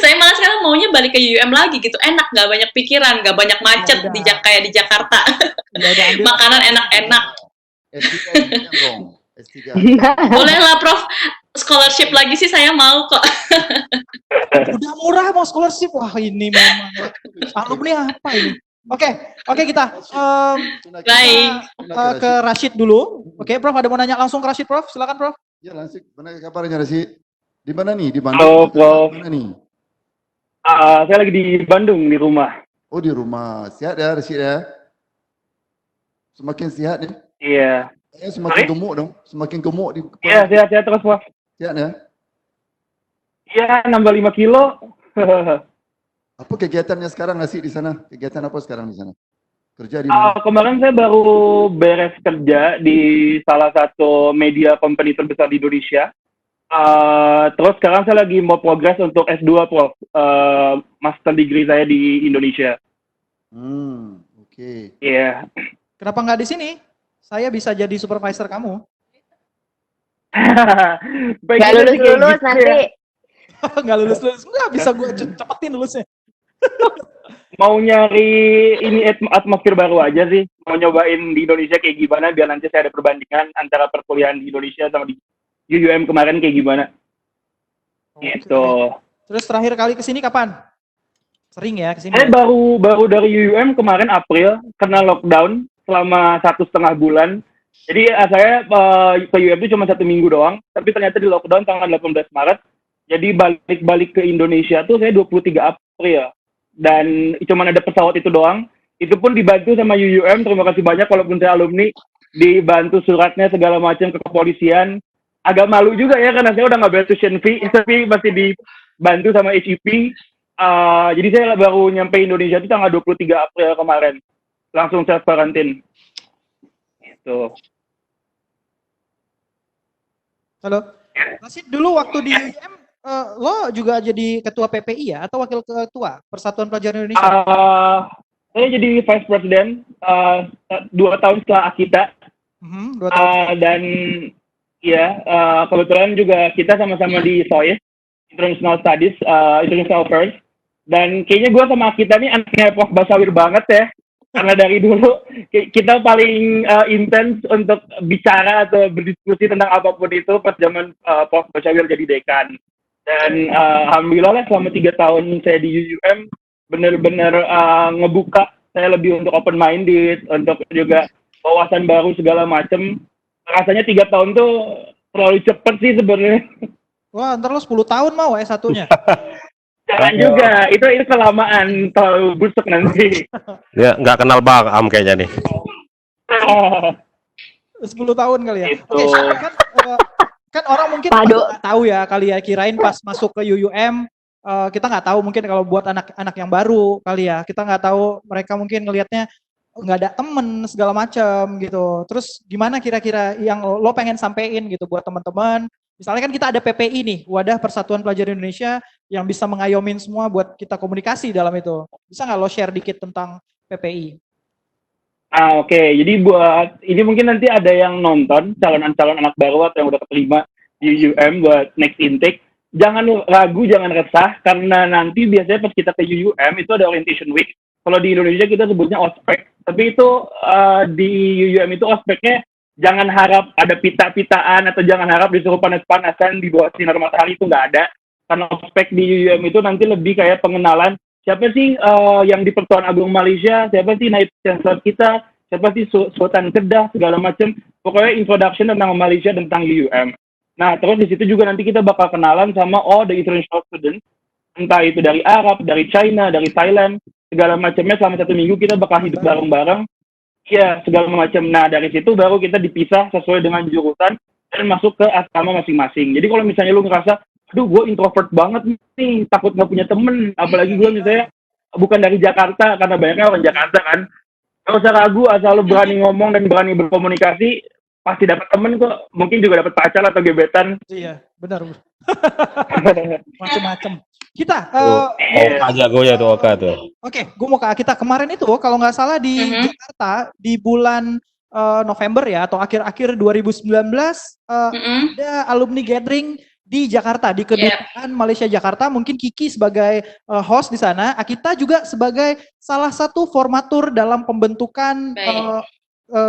saya malah sekarang maunya balik ke UM lagi gitu, enak, nggak banyak pikiran, nggak banyak macet udah. kayak di Jakarta, Ya udah ambil. makanan enak-enak. S3 yang dong. S3. Boleh lah Prof, scholarship lagi sih saya mau kok. Udah murah mau scholarship, wah ini memang alumni apa ini? Oke kita Baik. ke Rashid dulu. Oke Prof, ada mau nanya langsung ke Rashid Prof, silakan Prof. Ya langsung, mana kabarnya Rashid? Di mana nih? Di Halo, Bandung? Prof. Di mana nih? Saya lagi di Bandung di rumah. Oh di rumah. Sehat ya Rashid ya? Semakin sehat ya? Iya. Saya semakin Sorry? gemuk dong. Semakin gemuk di kepala. Iya, sehat-sehat terus, Prof. Sehat ya? Iya, nambah 5 kilo. Apa kegiatannya sekarang Rashid di sana? Kegiatan apa sekarang di sana? Kerja di mana? Kemarin saya baru beres kerja di salah satu media company terbesar di Indonesia. Terus sekarang saya lagi mau progres untuk S2, Prof. Master degree saya di Indonesia. Oke. Iya. Kenapa nggak di sini? Saya bisa jadi supervisor kamu. Nggak Pengennya sih kayak lulus gitu nanti. ya. Nggak lulus, nggak bisa gue cepetin lulusnya. Mau nyari ini atmosfer baru aja sih. Mau nyobain di Indonesia kayak gimana biar nanti saya ada perbandingan antara perkuliahan di Indonesia sama di UUM kemarin kayak gimana. Gitu. Terus terakhir kali kesini kapan? Sering ya kesini? Saya baru dari UUM kemarin April kena lockdown selama 1,5 bulan. Jadi saya ke UUM itu cuma 1 minggu doang. Tapi ternyata di lockdown tanggal 18 Maret. Jadi balik ke Indonesia tuh saya 23 April. Dan cuma ada pesawat itu doang. Itu pun dibantu sama UUM. Terima kasih banyak walaupun saya alumni. Dibantu suratnya segala macam ke kepolisian. Agak malu juga ya karena saya udah nggak bayar tuition fee. Tapi masih dibantu sama HEP. Jadi saya baru nyampe Indonesia itu tanggal 23 April kemarin. Langsung self karantin. Gitu. Halo. Rashid dulu waktu di UGM lo juga jadi ketua PPI ya atau wakil ketua Persatuan Pelajar Indonesia? Saya jadi vice president 2 tahun setelah Akita. 2 tahun. Dan ya kebetulan juga kita sama-sama di SOIS International Studies, International Affairs. Dan kayaknya gue sama Akita nih anaknya Prof Basawir banget ya. Karena dari dulu kita paling intens untuk bicara atau berdiskusi tentang apapun itu pas zaman Prof Basawir jadi dekan. Dan alhamdulillah selama 3 tahun saya di UUM benar-benar ngebuka saya lebih untuk open minded, untuk juga wawasan baru segala macam. Rasanya 3 tahun tuh terlalu cepet sih sebenarnya. Wah, ntar lo 10 tahun mau S1-nya. Jangan juga, itu kelamaan, terlalu busuk nanti. Ya, nggak kenal Bang Am kayaknya nih. 10 tahun kali ya. Itu. Oke, kan orang mungkin nggak tahu ya kali ya, kirain pas masuk ke UUM kita nggak tahu mungkin kalau buat anak-anak yang baru kali ya, kita nggak tahu mereka mungkin ngelihatnya nggak ada temen segala macam gitu. Terus gimana kira-kira yang lo pengen sampein gitu buat teman-teman? Misalnya kan kita ada PPI nih, Wadah Persatuan Pelajar Indonesia yang bisa mengayomin semua buat kita komunikasi dalam itu. Bisa nggak lo share dikit tentang PPI? Oke. Jadi buat ini mungkin nanti ada yang nonton calon-calon anak baru atau yang udah keterima di UUM buat next intake. Jangan ragu, jangan resah karena nanti biasanya pas kita ke UUM itu ada orientation week. Kalau di Indonesia kita sebutnya ospek, tapi itu di UUM itu ospeknya jangan harap ada pita-pitaan atau jangan harap disuruh panas-panasan di bawah sinar matahari, itu nggak ada. Karena ospek di UUM itu nanti lebih kayak pengenalan siapa sih yang di Pertuan Agung Malaysia, siapa sih Naib Chancellor kita, siapa sih Sultan Kedah, segala macam. Pokoknya introduction tentang Malaysia, tentang UUM. Nah, terus di situ juga nanti kita bakal kenalan sama all the international students, entah itu dari Arab, dari China, dari Thailand, segala macamnya. Selama 1 minggu kita bakal hidup bareng-bareng. Iya, segala macam. Nah, dari situ baru kita dipisah sesuai dengan jurusan dan masuk ke asrama masing-masing. Jadi kalau misalnya lu ngerasa, aduh gue introvert banget nih, takut nggak punya temen, apalagi gue misalnya bukan dari Jakarta, karena banyaknya orang Jakarta kan. Gak usah ragu, asal lu berani ngomong dan berani berkomunikasi, pasti dapat temen kok. Mungkin juga dapat pacar atau gebetan. Iya, benar. Macem-macem. Kita, Oka jagonya tuh, Oka tuh. oke, gue mau ke kita kemarin itu kalau nggak salah di Jakarta di bulan November ya atau akhir-akhir 2019 ada alumni gathering di Jakarta di Kedutaan Malaysia Jakarta. Mungkin Kiki sebagai host di sana, Akita juga sebagai salah satu formatur dalam pembentukan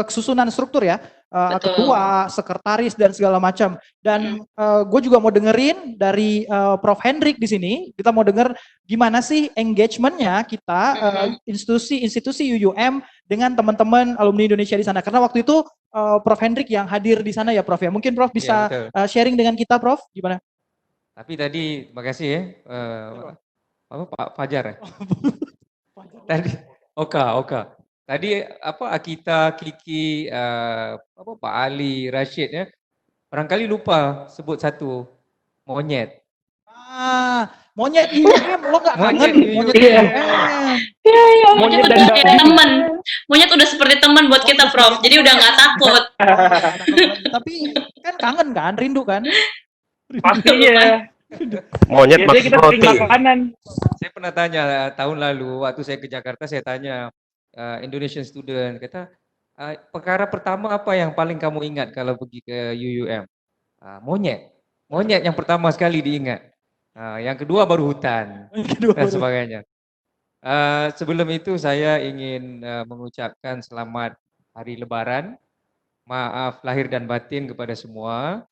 kesusunan struktur ya. Ketua, sekretaris dan segala macam. Dan gue juga mau dengerin dari Prof Hendrik di sini. Kita mau denger gimana sih engagementnya kita institusi UUM dengan teman-teman alumni Indonesia di sana. Karena waktu itu Prof Hendrik yang hadir di sana ya Prof ya. Mungkin Prof bisa sharing dengan kita Prof, gimana? Tapi tadi makasih ya apa Pak Fajar ya. Tadi Oka. Tadi apa Akita, Kiki, apa Pak Ali, Rashid ya. Barangkali lupa sebut satu, monyet. Monyet UUM, lo gak kangen? Monyet UUM. Monyet udah seperti teman. Monyet udah seperti teman buat kita Prof. Jadi udah nggak takut. Tapi kan kangen kan, rindu kan? Pastinya. Monyet biasanya kita sering makanan. Saya pernah tanya tahun lalu waktu saya ke Jakarta, saya tanya Indonesian student, kata perkara pertama apa yang paling kamu ingat kalau pergi ke UUM? Monyet yang pertama sekali diingat. Yang kedua baru hutan dan sebagainya. Sebelum itu saya ingin mengucapkan selamat Hari Lebaran. Maaf lahir dan batin kepada semua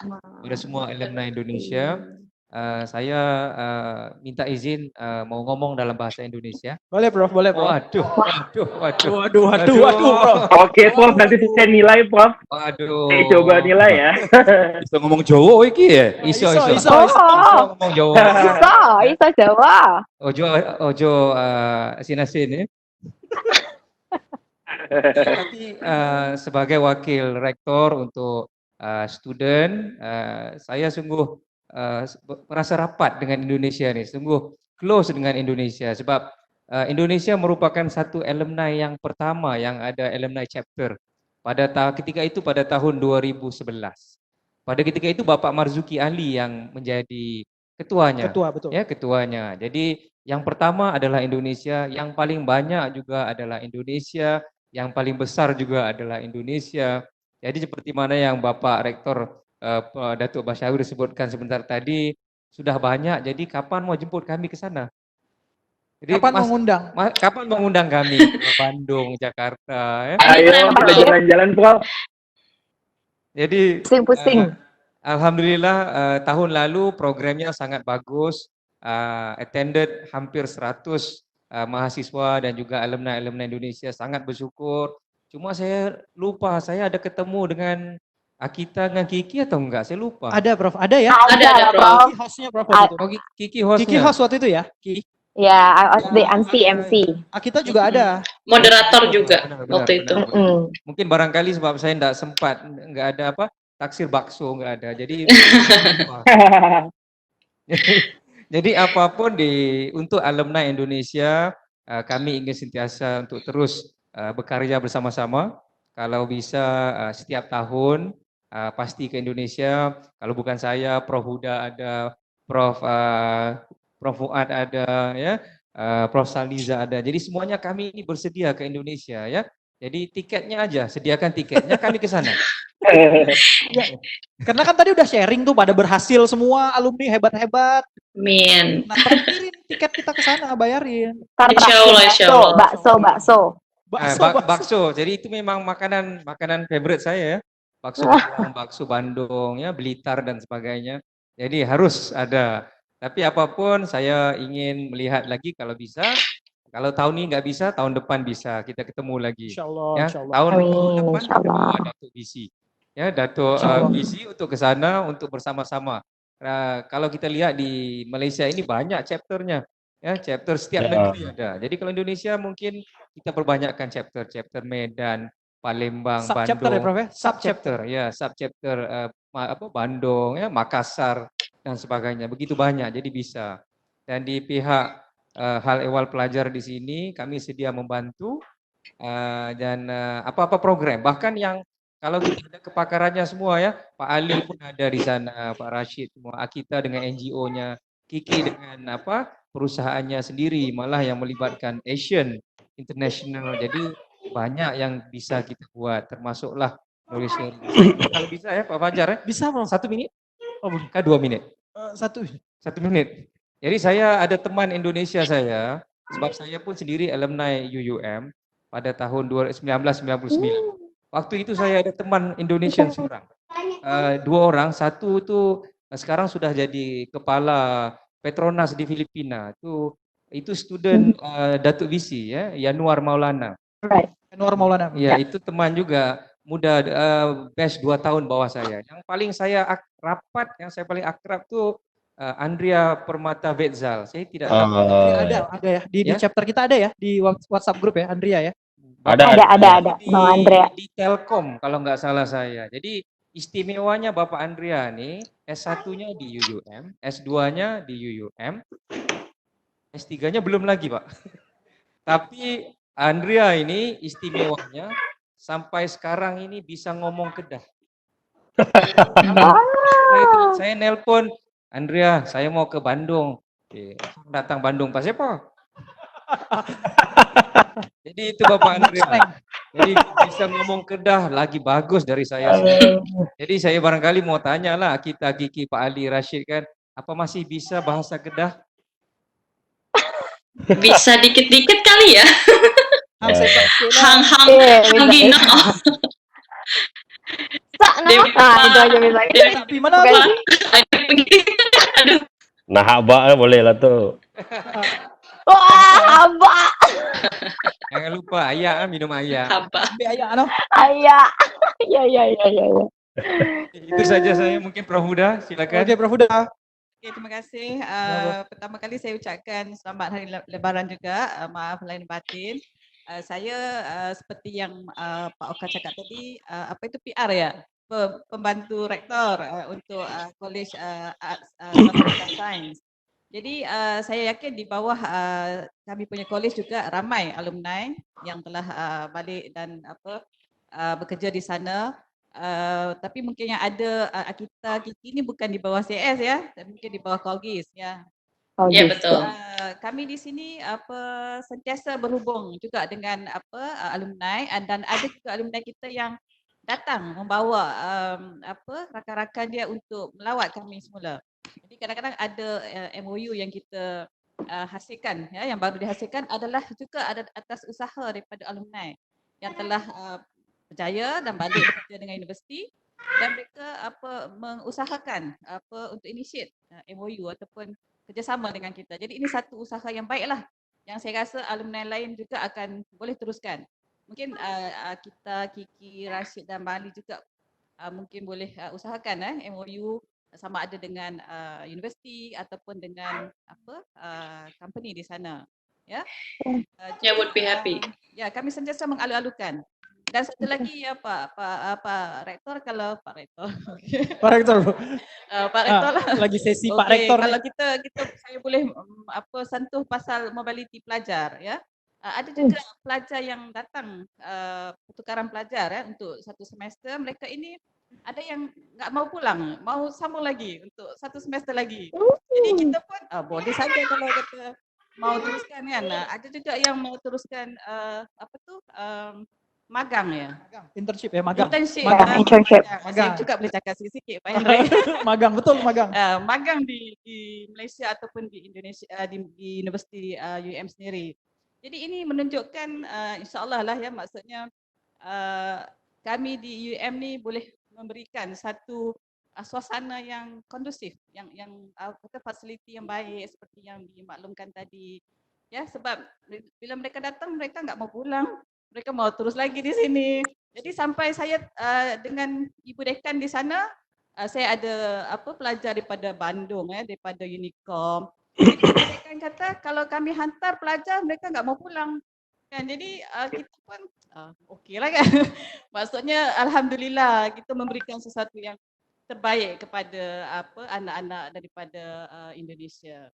alumni Indonesia. Saya minta izin mau ngomong dalam bahasa Indonesia. Boleh Prof, boleh Prof. Waduh, Prof. Oke Prof, nanti saya nilai Prof. Waduh. Saya coba nilai ya. Bisa ngomong Jawa iki ya? Iso ngomong Jawa. Iso Jawa. Ojo asin-asin ya. Tapi sebagai wakil rektor untuk student, saya sungguh merasa rapat dengan Indonesia nih, sungguh close dengan Indonesia sebab Indonesia merupakan satu alumni yang pertama yang ada alumni chapter pada ketika itu pada tahun 2011. Pada ketika itu Bapak Marzuki Ali yang menjadi ketuanya. Betul. Ya, ketuanya. Jadi yang pertama adalah Indonesia, yang paling banyak juga adalah Indonesia, yang paling besar juga adalah Indonesia. Jadi seperti mana yang Bapak Rektor Datuk Basyaur disebutkan sebentar tadi, sudah banyak, jadi kapan mau jemput kami ke sana? Jadi kapan mengundang kami ke Bandung, Jakarta ya? Ayo kita jalan-jalan Prof. Jadi pusing. Alhamdulillah tahun lalu programnya sangat bagus, attended hampir 100 mahasiswa dan juga alumni Indonesia, sangat bersyukur. Cuma saya lupa, saya ada ketemu dengan Akita dengan Kiki atau enggak? Saya lupa. Ada Prof, ada ya? Ada Prof. Kiki hostnya Prof waktu itu. Kiki hostnya. Kiki host waktu itu ya? Ya, I was the MC. Akita juga ada. Moderator juga waktu itu. Mungkin barangkali sebab saya enggak sempat, enggak ada apa, taksir bakso enggak ada. Jadi jadi apapun untuk alumni Indonesia, kami ingin sentiasa untuk terus bekerja bersama-sama. Kalau bisa setiap tahun pasti ke Indonesia. Kalau bukan saya, Prof Huda ada, Prof Fuad ada, ya, Prof Saliza ada. Jadi semuanya kami ini bersedia ke Indonesia, ya. Jadi tiketnya aja, sediakan tiketnya, kami ke sana. Ya, karena kan tadi udah sharing tuh pada berhasil semua alumni hebat-hebat. Amin. Nah, terakhir tiket kita ke sana bayarin. Insya Allah. Bakso. Jadi itu memang makanan favorite saya ya. Bakso Bandung ya, Blitar dan sebagainya. Jadi harus ada. Tapi apapun saya ingin melihat lagi kalau bisa. Kalau tahun ini nggak bisa, tahun depan bisa. Kita ketemu lagi. Insya Allah, Ya, insya Allah. tahun Amin, depan insya kita bawa Allah. Datuk Visi. Ya, Datuk Insya Allah. Visi untuk ke sana untuk bersama-sama. Kalau kita lihat di Malaysia ini banyak chapternya. Ya, chapter setiap Ya. negeri ada. Jadi kalau Indonesia mungkin kita perbanyakkan chapter Medan, Palembang, Sub-chapter ya Bandung, Prof ya? Sub-chapter. subchapter Bandung, ya, Makassar dan sebagainya. Begitu banyak, jadi bisa. Dan di pihak hal ehwal pelajar di sini kami sedia membantu dan apa-apa program. Bahkan yang kalau kita ada kepakarannya semua ya, Pak Ali pun ada di sana, Pak Rashid semua, Akita dengan NGO-nya, Kiki dengan perusahaannya sendiri, malah yang melibatkan Asian International. Jadi banyak yang bisa kita buat, termasuklah knowledge sharing. Kalau bisa ya Pak Fajar ya. Bisa Prof? 1 menit? Oh, bukan 2 menit. 1 menit. Jadi saya ada teman Indonesia saya, sebab saya pun sendiri alumni UUM pada tahun 1999. Waktu itu saya ada teman Indonesian seorang, 2 orang, satu itu sekarang sudah jadi kepala Petronas di Filipina. Itu student Datuk Visi ya, Yanuar Maulana. Right. Yanuar Maulana. Ya, itu teman juga muda, batch 2 tahun bawah saya. Yang paling saya rapat, yang saya paling akrab tuh Andrea Permata Vetzal. Saya tidak tahu. Ada ya di chapter kita ada ya di WhatsApp grup ya Andrea ya. Ada Bang Andrea. Di Telkom kalau nggak salah saya. Jadi istimewanya Bapak Andrea nih, S1-nya di UUM, S2-nya di UUM, S3-nya belum lagi Pak. Tapi Andrea ini istimewanya sampai sekarang ini bisa ngomong Kedah. Saya nelpon, Andrea, saya mau ke Bandung. Datang Bandung pas siapa? Jadi itu Bapak Andrea. Jadi bisa ngomong Kedah lagi bagus dari saya sendiri. Jadi saya barangkali mau tanya lah kita Kiki, Pak Ali, Rashid kan, apa masih bisa bahasa Kedah? Bisa dikit-dikit kali ya. Hang gina. Itu aja bisa. Tapi mana Pak? Nah, haba boleh lah tuh. Wah, haba. Jangan lupa ayah, minum ayah. Ambil ayah ano? Ayah. Ya. Itu saja saya, mungkin Prof Huda, silakan. Oke, Prof Huda. Oke, terima kasih. Pertama kali saya ucapkan selamat hari Lebaran juga. Maaf lahir batin. Saya seperti yang Pak Oka cakap tadi, apa itu PR ya? Pembantu rektor untuk College Arts Science. Jadi saya yakin di bawah kami punya college juga ramai alumni yang telah balik dan bekerja di sana. Tapi mungkin yang ada Akita Kiki ini bukan di bawah CS ya, tapi mungkin di bawah Colgis ya. Ya betul. Kami di sini sentiasa berhubung juga dengan alumni dan ada juga alumni kita yang datang membawa rakan-rakan dia untuk melawat kami semula. Jadi kadang-kadang ada MOU yang kita hasilkan ya, yang baru dihasilkan adalah juga ada atas usaha daripada alumni yang telah berjaya dan balik bekerja dengan universiti dan mereka mengusahakan untuk initiate MOU ataupun kerjasama dengan kita. Jadi ini satu usaha yang baiklah yang saya rasa alumni lain juga akan boleh teruskan. Mungkin kita Kiki, Rashid dan Bali juga mungkin boleh usahakan MOU sama ada dengan universiti ataupun dengan company di sana. Ya. Yeah, would be happy. Ya, kami sentiasa mengalu-alukan. Dan satu lagi ya Pak Rektor, kalau Pak Rektor. Pak Rektor. Pak Rektor lah. Lagi sesi Pak Rektor. Kalau kita saya boleh sentuh pasal mobility pelajar ya. Ada juga pelajar yang datang pertukaran pelajar ya untuk satu semester. Mereka ini ada yang nggak mau pulang, mau sambung lagi untuk satu semester lagi. Jadi kita pun boleh saja kalau kita mau teruskan kan. Ada juga yang mau teruskan magang ya. Internship ya, magang. Internship. Saya juga boleh cakap sikit-sikit Pak Hendrik. Magang, betul magang. Magang di Malaysia ataupun di Indonesia di Universiti UM sendiri. Jadi ini menunjukkan insya-Allah lah ya, maksudnya kami di UM ni boleh memberikan satu suasana yang kondusif, yang kata fasiliti yang baik seperti yang dimaklumkan tadi. Ya, sebab bila mereka datang mereka nggak mau pulang, mereka mau terus lagi di sini. Jadi sampai saya dengan Ibu Dekan di sana, saya ada pelajar daripada Bandung daripada Unicom. Jadi Ibu Dekan kata kalau kami hantar pelajar mereka nggak mau pulang. Kan jadi kita pun okey lah kan. Maksudnya alhamdulillah kita memberikan sesuatu yang terbaik kepada anak-anak daripada Indonesia.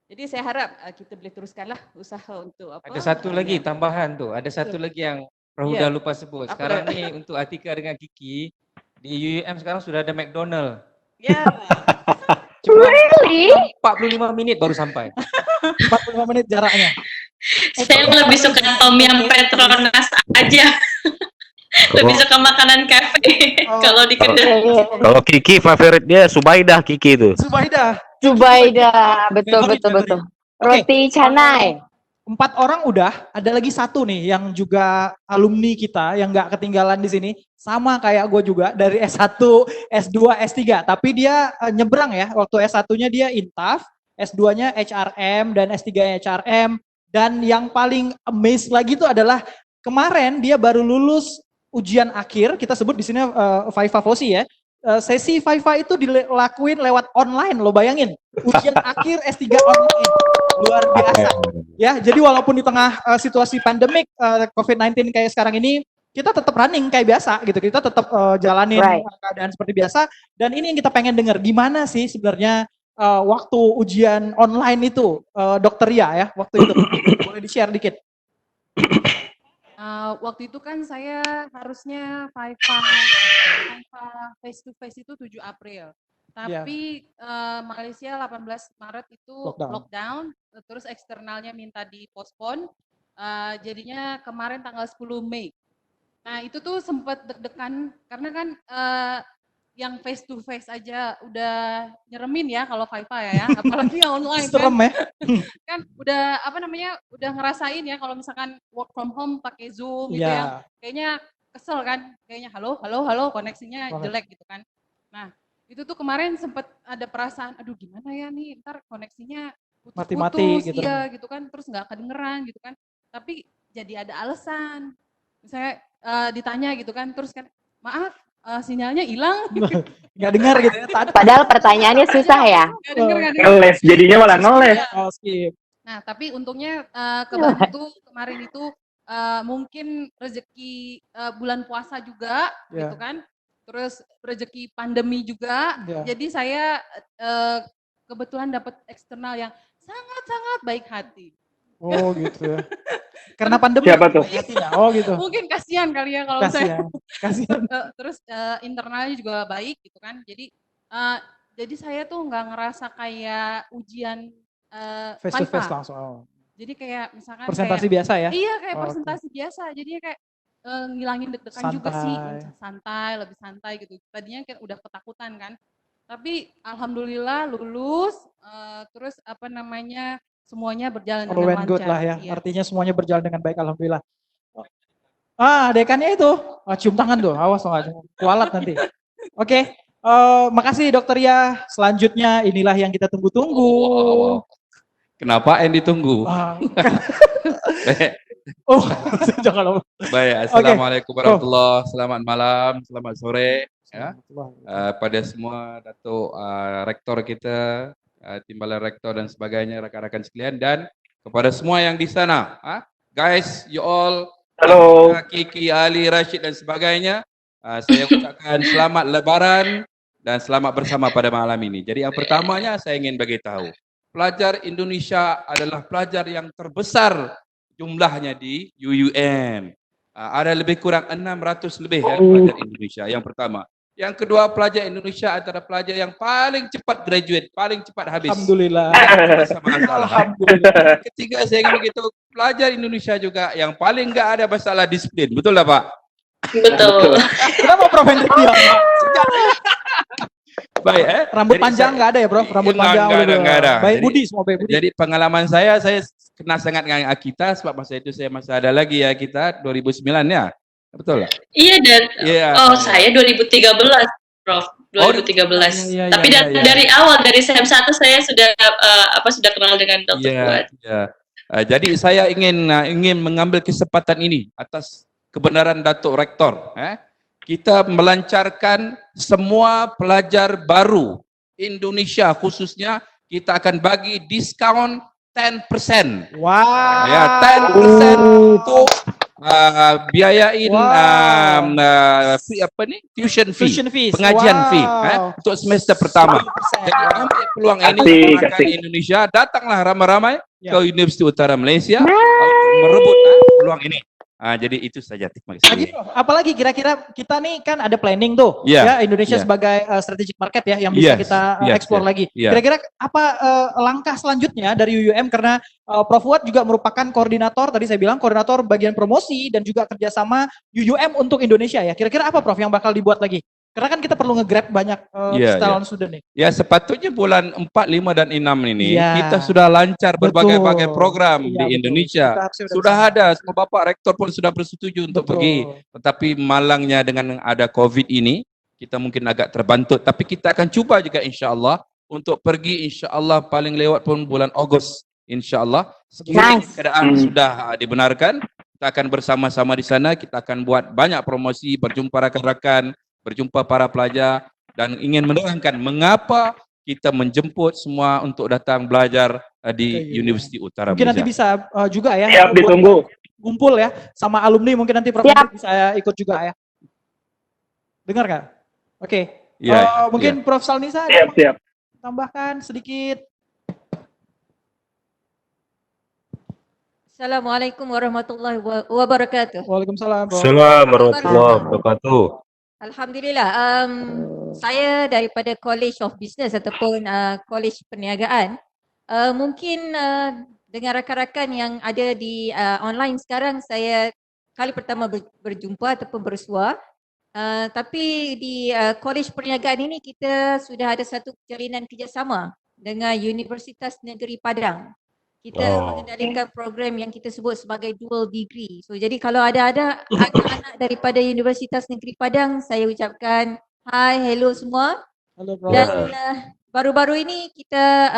Jadi saya harap kita boleh teruskanlah usaha untuk Ada satu lagi tambahan tu. Ada satu lagi yang Prof dah lupa sebut. Sekarang ni untuk Atika dengan Kiki di UUM sekarang sudah ada McDonald. Ya. Cuma Really? 45 minit baru sampai. 45 menit jaraknya. Saya lebih suka Tom Yum Petronas aja. Lebih suka makanan kafe kalau di kedai. Kalau Kiki favorit dia Subaidah Kiki itu. Subaidah. Betul. Roti canai. 4 orang udah, ada lagi satu nih yang juga alumni kita yang nggak ketinggalan di sini, sama kayak gue juga dari S1, S2, S3, tapi dia nyebrang ya, waktu S1-nya dia Intaf, S2-nya HRM dan S3-nya HRM, dan yang paling amazed lagi itu adalah kemarin dia baru lulus ujian akhir, kita sebut di sini Viva Fosi ya. Sesi Viva itu dilakuin lewat online, lo bayangin. Ujian akhir S3 online. Luar biasa. Ya, jadi walaupun di tengah situasi pandemik COVID-19 kayak sekarang ini, kita tetap running kayak biasa gitu. Kita tetap jalanin keadaan seperti biasa, dan ini yang kita pengen dengar, gimana sih sebenarnya waktu ujian online itu, Dokter Ria ya, waktu itu. Boleh di-share dikit. Waktu itu kan saya harusnya Viva face to face itu 7 April. Tapi Malaysia 18 Maret itu lockdown, terus eksternalnya minta dipospon. Jadinya kemarin tanggal 10 Mei. Nah, itu tuh sempat deg-degan karena kan yang face to face aja udah nyeremin ya kalau Viva ya, apalagi yang online kan. Ya. Kan udah udah ngerasain ya kalau misalkan work from home pakai Zoom gitu ya. Kayaknya kesel kan, kayaknya halo koneksinya jelek gitu kan. Nah, itu tuh kemarin sempat ada perasaan aduh gimana ya nih, ntar koneksinya putus-putus gitu kan, terus nggak kedengeran gitu kan. Tapi jadi ada alasan. Misalnya ditanya gitu kan, terus kan maaf sinyalnya hilang. Nggak dengar gitu ya. Padahal pertanyaannya susah ya. Ngeles, jadinya malah ngeles. Nah, tapi untungnya kebantu kemarin itu mungkin rezeki bulan puasa juga gitu kan. Terus rezeki pandemi juga. Jadi saya kebetulan dapat eksternal yang sangat-sangat baik hati. Oh gitu ya. Karena pandemi. Siapa tuh? Oh gitu. Mungkin kasihan kali ya kalau saya. Kasihan. Terus internalnya juga baik gitu kan. Jadi saya tuh nggak ngerasa kayak ujian face to face langsung. Jadi kayak misalkan presentasi biasa ya? Iya, kayak presentasi biasa. Jadinya kayak ngilangin deg-degan juga sih. Santai, lebih santai gitu. Tadinya kayak udah ketakutan kan. Tapi alhamdulillah lulus, terus semuanya berjalan dengan lancar. Good lah ya. Iya. Artinya semuanya berjalan dengan baik, alhamdulillah. Dekannya itu, cium tangan tuh, awas loh, kualat nanti. Oke, makasih Dokter Ria. Selanjutnya inilah yang kita tunggu-tunggu. Kenapa yang ditunggu? Jangan lupa. Baik, assalamualaikum warahmatullahi wabarakatuh. Selamat malam, selamat sore ya. Pada semua Datuk Rektor kita, Timbalan Rektor dan sebagainya, rekan-rekan sekalian, dan kepada semua yang di sana, guys, you all, halo, Kiki, Ali, Rashid dan sebagainya, saya ucapkan selamat Lebaran dan selamat bersama pada malam ini. Jadi yang pertamanya saya ingin bagi tahu, pelajar Indonesia adalah pelajar yang terbesar jumlahnya di UUM. Ada lebih kurang 600 lebih ya, pelajar Indonesia. Yang pertama. Yang kedua, pelajar Indonesia adalah pelajar yang paling cepat graduate, paling cepat habis. Alhamdulillah. Alhamdulillah. Ketiga, saya ingin begitu, pelajar Indonesia juga yang paling enggak ada masalah disiplin. Betul tak, Pak? Betul. Kenapa Prof Hendrik bilang? Baik, rambut panjang enggak ada ya, Prof? Rambut panjang enggak ada. Baik budi, semua baik budi. Jadi pengalaman saya kenal sangat dengan Akita sebab masa itu saya masih ada lagi ya, kita 2009 ya. Betul lah. Iya, dan saya 2013, Prof. 2013. Iya, Tapi dari awal dari SEM 1 saya sudah sudah kenal dengan Dr. Fuad. Jadi saya ingin mengambil kesempatan ini atas kebenaran Datuk Rektor. Kita melancarkan semua pelajar baru Indonesia khususnya kita akan bagi diskon 10%. Wow. Ya, 10% untuk biayain tuition fee, pengajian fee untuk semester pertama. Jadi ambil peluang ini masyarakat Indonesia, datanglah ramai-ramai ke Universiti Utara Malaysia untuk merebut peluang ini. Jadi itu saja. Terima kasih. Apalagi kira-kira kita nih kan ada planning tuh ya Indonesia sebagai strategic market ya yang bisa kita explore lagi. Kira-kira apa langkah selanjutnya dari UUM karena Prof Fuad juga merupakan koordinator tadi saya bilang koordinator bagian promosi dan juga kerjasama UUM untuk Indonesia ya. Kira-kira apa Prof yang bakal dibuat lagi? Karena kan kita perlu nge-grab banyak calon student nih. Ya sepatutnya bulan 4, 5 dan 6 ini kita sudah lancar berbagai-bagai program di Indonesia. Sudah ada, semua Bapak Rektor pun sudah bersetuju untuk pergi. Tetapi malangnya dengan ada COVID ini, kita mungkin agak terbantu. Tapi kita akan cuba juga insya Allah untuk pergi insya Allah paling lewat pun bulan Ogos. Insya Allah. Sekiranya keadaan sudah dibenarkan, kita akan bersama-sama di sana. Kita akan buat banyak promosi, berjumpa rakan-rakan, berjumpa para pelajar dan ingin menerangkan mengapa kita menjemput semua untuk datang belajar di Universiti Utara Mungkin Malaysia. nanti bisa juga ya. Siap, ditunggu. Kumpul ya sama alumni mungkin nanti Prof bisa ikut juga ya. Dengar nggak? Oke. Mungkin Prof Salnisa siap. Tambahkan sedikit. Assalamualaikum warahmatullahi wabarakatuh. Waalaikumsalam. Assalamualaikum warahmatullahi wabarakatuh. Alhamdulillah, saya daripada College of Business ataupun College Perniagaan. Mungkin dengan rakan-rakan yang ada di online sekarang, saya kali pertama berjumpa ataupun bersua. Tapi di College Perniagaan ini kita sudah ada satu jalinan kerjasama dengan Universitas Negeri Padang. Kita mengendalikan program yang kita sebut sebagai dual degree. So jadi kalau ada anak-anak daripada Universitas Negeri Padang, saya ucapkan hi, hello semua. Hello, bro. Dan baru-baru ini kita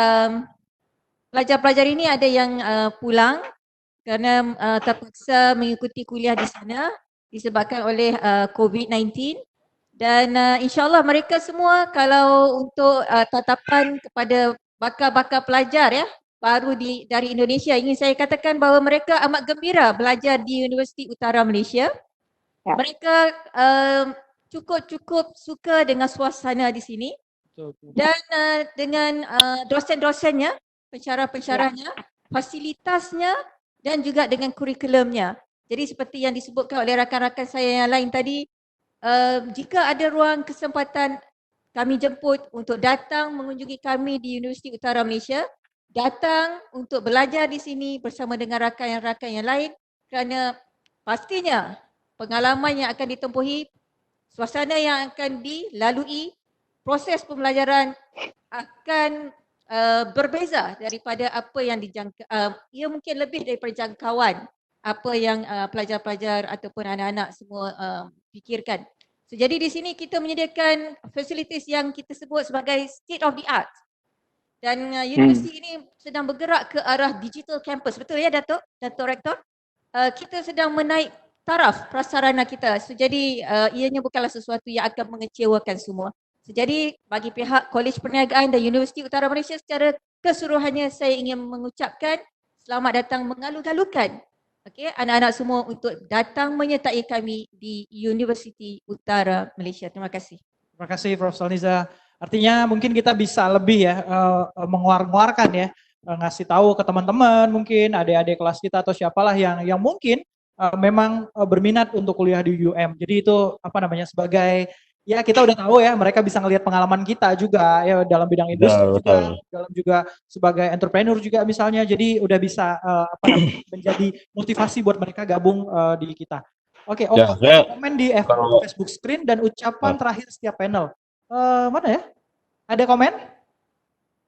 pelajar-pelajar ini ada yang pulang kerana terpaksa mengikuti kuliah di sana disebabkan oleh COVID-19. Dan insyaAllah mereka semua kalau untuk tatapan kepada bakal-bakal pelajar ya, baru dari Indonesia, ingin saya katakan bahawa mereka amat gembira belajar di Universiti Utara Malaysia. Mereka cukup suka dengan suasana di sini dan dengan dosen-dosennya, pensyarah-pensyarahnya, fasilitasnya dan juga dengan kurikulumnya. Jadi seperti yang disebutkan oleh rakan-rakan saya yang lain tadi, jika ada ruang kesempatan kami jemput untuk datang mengunjungi kami di Universiti Utara Malaysia, datang untuk belajar di sini bersama dengan rakan-rakan yang lain kerana pastinya pengalaman yang akan ditempuhi, suasana yang akan dilalui, proses pembelajaran akan berbeza daripada apa yang ia mungkin lebih daripada jangkauan apa yang pelajar-pelajar ataupun anak-anak semua fikirkan. So, jadi di sini kita menyediakan fasilitas yang kita sebut sebagai state of the art. Dan universiti ini sedang bergerak ke arah digital campus. Betul ya Datuk Rektor? Kita sedang menaik taraf prasarana kita. So, jadi ianya bukanlah sesuatu yang akan mengecewakan semua. So, jadi bagi pihak Kolej Perniagaan dan Universiti Utara Malaysia secara keseluruhannya saya ingin mengucapkan selamat datang mengalu-galukan anak-anak semua untuk datang menyertai kami di Universiti Utara Malaysia. Terima kasih. Terima kasih Prof Salniza. Artinya mungkin kita bisa lebih ya menguar-nguarkan ya, ngasih tahu ke teman-teman mungkin adik-adik kelas kita atau siapalah yang mungkin memang berminat untuk kuliah di UM. Jadi itu sebagai ya kita udah tahu ya mereka bisa ngelihat pengalaman kita juga ya dalam bidang industri dalam juga sebagai entrepreneur juga misalnya. Jadi udah bisa menjadi motivasi buat mereka gabung di kita. Oke, komen di Facebook screen dan ucapan terakhir setiap panel. Mana ya? Ada komen?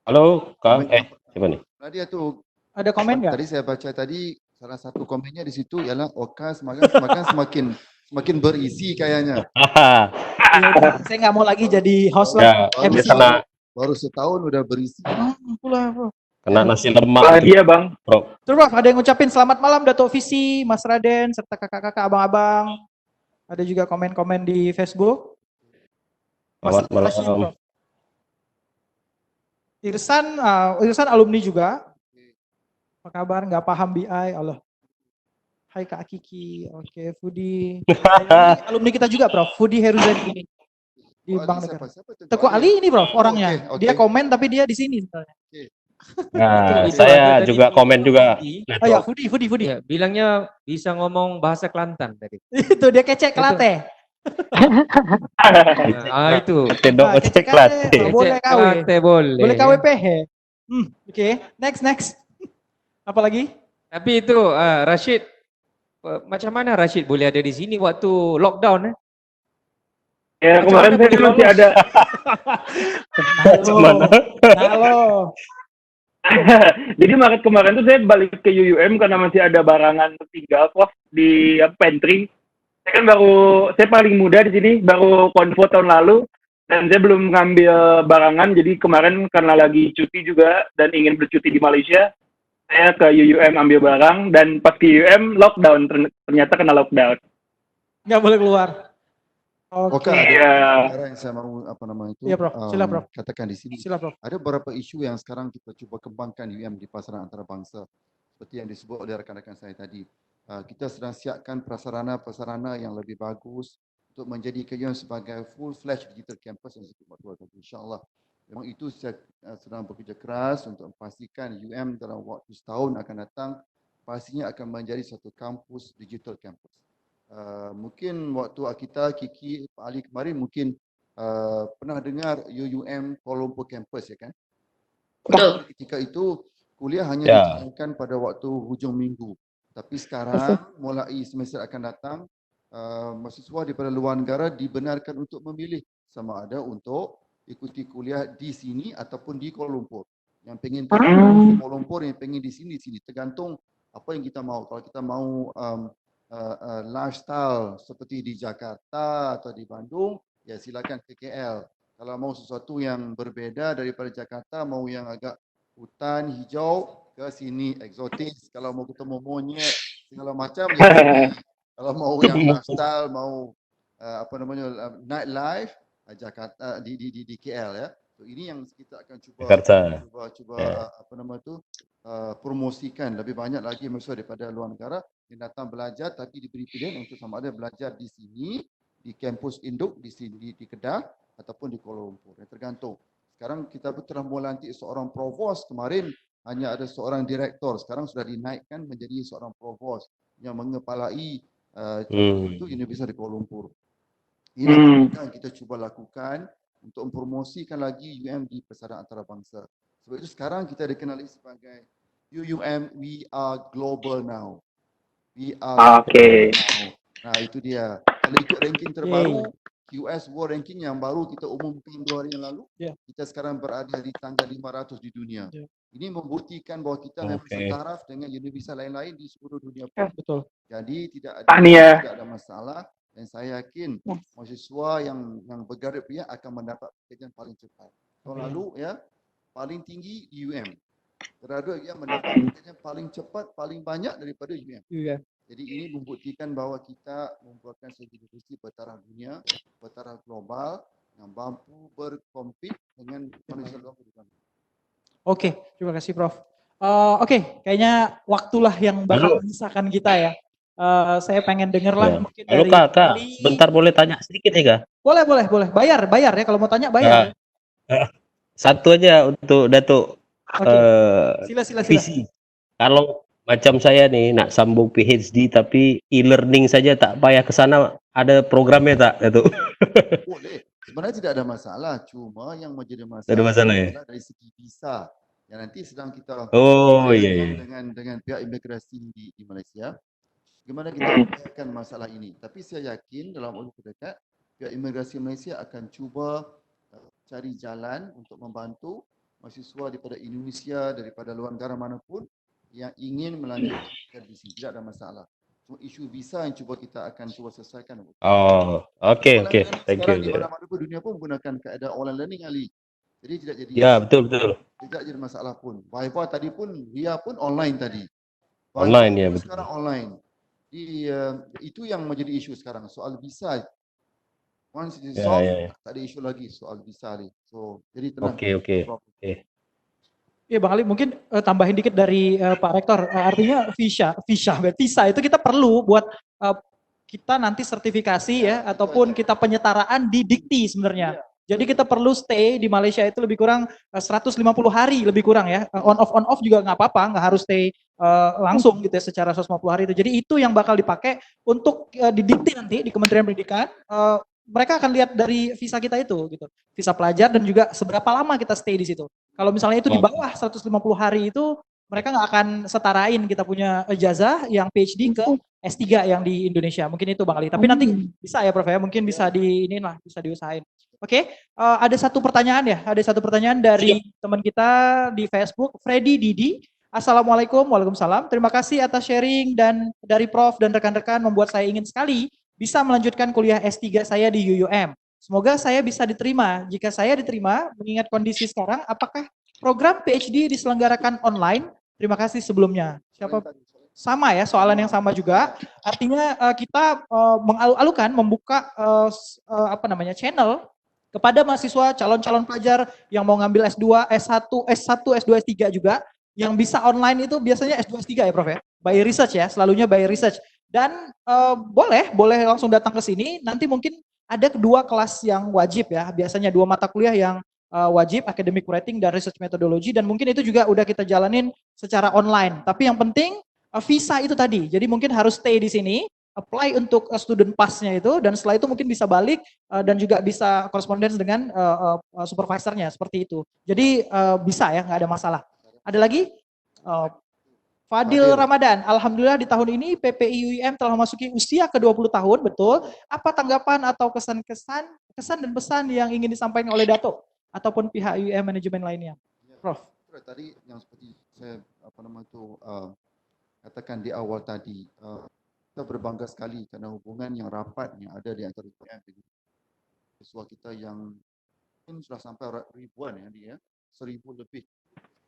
Halo, Kak. Siapa nih? Tadi itu ada komen nggak? Tadi saya baca tadi salah satu komennya di situ ialah Oka semakin berisi kayaknya. Ya udah, saya nggak mau lagi jadi host lah. Ya, dia MC. Baru setahun udah berisi. Pula, bro. kena nasi lemak. Bahagia bang. Bro. Terus Prof, ada yang ngucapin selamat malam Dato' Visi, Mas Raden, serta kakak-kakak, abang-abang. Ada juga komen-komen di Facebook. Mas Selamat Rashid, malam. Prof. Irsan alumni juga. Apa kabar? Nggak paham BI, Allah. Hai Kak Kiki, oke, Fudi. Ini alumni kita juga, Prof. Fudi Heruzen ini di Bank Negara. Teguh Ali ini, Prof, orangnya. Oke. Dia komen tapi dia di sini sebenarnya. Nah, Itu saya ada juga tadi komen juga. Oh ya, Fudi. Ya, bilangnya bisa ngomong bahasa Kelantan tadi. Itu dia kecek kelate. Itu. Tendok Nah, cek latte. boleh KW. Kelate boleh. Boleh KWPH. Oke, next. Apa lagi? Tapi itu Rashid, macam mana Rashid boleh ada di sini waktu lockdown? Ya Macam kemarin mana saya boleh masih lolos? ada. Halo. Jadi Maret kemarin tuh saya balik ke UUM karena masih ada barangan tinggal pos di pantry. Saya kan saya paling muda di sini, baru konvo tahun lalu dan saya belum ngambil barangan. Jadi kemarin karena lagi cuti juga dan ingin bercuti di Malaysia, saya ke UUM ambil barang dan pas ke UUM lockdown, ternyata kena lockdown. Nggak boleh keluar. Oke. Ada perkara yang saya mau itu Iya, Prof. Sila, Prof. katakan di sini. Sila, Prof. Ada beberapa isu yang sekarang kita cuba kembangkan UM di pasaran antarabangsa seperti yang disebut oleh rekan-rekan saya tadi. Kita sedang siapkan prasarana yang lebih bagus untuk menjadikan UM sebagai full-fledged digital campus yang disebut tadi. InsyaAllah. Memang itu saya sedang bekerja keras untuk memastikan UM dalam waktu setahun akan datang pastinya akan menjadi satu kampus digital campus. Mungkin waktu kita Kiki Pak Ali kemarin mungkin pernah dengar UUM Kuala Lumpur campus ya kan? Betul. Ketika itu kuliah hanya dijalankan pada waktu hujung minggu. Tapi sekarang mulai semester akan datang mahasiswa daripada luar negara dibenarkan untuk memilih sama ada untuk ikuti kuliah di sini ataupun di Kuala Lumpur. Yang pengen di Kuala Lumpur, yang pengen di sini tergantung apa yang kita mau. Kalau kita mau lifestyle seperti di Jakarta atau di Bandung, ya silakan ke KL. Kalau mau sesuatu yang berbeda daripada Jakarta, mau yang agak hutan hijau, ke sini eksotis. Kalau mau ketemu monyet segala macam, ya sini. Kalau mau yang lifestyle, mau night life, Jakarta di KL ya. So, ini yang kita akan cuba promosikan lebih banyak lagi mahasiswa daripada luar negara yang datang belajar tapi diberi pilihan untuk sama ada belajar di sini di kampus induk di sini di Kedah ataupun di Kuala Lumpur. Tergantung. Sekarang kita telah melantik seorang provos, kemarin hanya ada seorang direktor, sekarang sudah dinaikkan menjadi seorang provos yang mengepalai itu Universiti di Kuala Lumpur. Ini yang kita cuba lakukan untuk mempromosikan lagi UM di pasaran antarabangsa. Sebab itu sekarang kita dikenali sebagai UUM, we are global now. We are global now. Nah itu dia. Kalau ikut ranking terbaru, QS World Ranking yang baru kita umumkan 2 hari yang lalu, kita sekarang berada di tangga 500 di dunia. Ini membuktikan bahawa kita memang setaraf dengan universiti lain-lain di seluruh dunia pun. Betul. Jadi tidak ada masalah dan saya yakin mahasiswa yang bergraduate pihak akan mendapat pekerjaan paling cepat. Tahun lalu ya paling tinggi di UM. Graduate yang mendapat pekerjaan paling cepat, paling banyak daripada UM. Jadi ini membuktikan bahawa kita membuatkan sebuah universiti bertaraf dunia, bertaraf global yang mampu berkompet dengan manusia luar negara. Oke, terima kasih Prof. Oke, kayaknya waktulah yang bakal memisahkan kita ya. Saya pengen denger lah mungkin Halo dari Kak, bentar boleh tanya sedikit ya Kak? Boleh. Bayar ya kalau mau tanya bayar. Satu aja untuk Datuk. Sila. Visi. Kalau macam saya nih nak sambung PhD tapi e-learning saja tak payah ke sana, ada programnya tak Datuk? Boleh. Sebenarnya tidak ada masalah, cuma yang menjadi masalah, Ada masalah ya? dari segi visa. Yang nanti sedang kita dengan pihak imigrasi di Malaysia. Bagaimana kita menyelesaikan masalah ini? Tapi saya yakin dalam waktu terdekat pihak imigrasi Malaysia akan cuba cari jalan untuk membantu mahasiswa daripada Indonesia, daripada luar negara manapun yang ingin melanjutkan di sini. Tidak ada masalah. Cuma isu visa yang cuba kita akan cuba selesaikan. Oh, oke, Online oke. learning Thank sekarang di you. mana-mana pun dunia pun menggunakan keadaan online learning Ali. Jadi tidak jadi Ya, betul, betul. tidak jadi masalah pun. Viva tadi pun, Ria pun online tadi. Online, ya, pun betul. sekarang online. Itu yang menjadi isu sekarang, soal visa. Once it is Ya, solved, ya, ya. tak ada isu lagi soal visa Ali. So, jadi tenang. Oke, oke. No problem. Oke. Iya Bang Ali, mungkin tambahin dikit dari Pak Rektor. Artinya visa itu kita perlu buat kita nanti sertifikasi ya, ataupun kita penyetaraan di Dikti sebenarnya. Jadi kita perlu stay di Malaysia itu lebih kurang 150 hari lebih kurang ya. On off juga nggak apa-apa, nggak harus stay langsung gitu ya secara 150 hari itu. Jadi itu yang bakal dipakai untuk di Dikti nanti di Kementerian Pendidikan. Mereka akan lihat dari visa kita itu gitu. Visa pelajar dan juga seberapa lama kita stay di situ. Kalau misalnya itu di bawah 150 hari itu mereka nggak akan setarain kita punya ijazah yang PhD ke S3 yang di Indonesia. Mungkin itu Bang Ali. Tapi nanti bisa ya Prof ya, mungkin bisa bisa diusahain. Oke, ada satu pertanyaan ya. Ada satu pertanyaan dari teman kita di Facebook, Freddy Didi. Assalamualaikum, waalaikumsalam. Terima kasih atas sharing dan dari Prof dan rekan-rekan membuat saya ingin sekali bisa melanjutkan kuliah S3 saya di UUM. Semoga saya bisa diterima. Jika saya diterima, mengingat kondisi sekarang, apakah program PhD diselenggarakan online? Terima kasih sebelumnya. Siapa? Sama ya, soalan yang sama juga. Artinya kita mengalu-alukan membuka channel kepada mahasiswa calon-calon pelajar yang mau ngambil S2, S1, S2, S3 juga, yang bisa online itu biasanya S2, S3 ya Prof ya? By research ya, selalunya by research. Dan boleh langsung datang ke sini, nanti mungkin ada kedua kelas yang wajib ya, biasanya 2 mata kuliah yang wajib, academic writing dan research methodology, dan mungkin itu juga udah kita jalanin secara online. Tapi yang penting visa itu tadi, jadi mungkin harus stay di sini, apply untuk student pass-nya itu, dan setelah itu mungkin bisa balik dan juga bisa correspondence dengan supervisornya, seperti itu. Jadi bisa ya, nggak ada masalah. Ada lagi? Fadil Ramadan, alhamdulillah di tahun ini PPI UIM telah memasuki usia ke-20 tahun, betul. Apa tanggapan atau kesan dan pesan yang ingin disampaikan oleh Dato ataupun pihak UIM manajemen lainnya? Prof. Tadi yang seperti saya katakan di awal tadi, kita berbangga sekali kerana hubungan yang rapat yang ada di antara UIM dengan siswa kita yang mungkin sudah sampai ribuan ya dia, 1,000 lebih,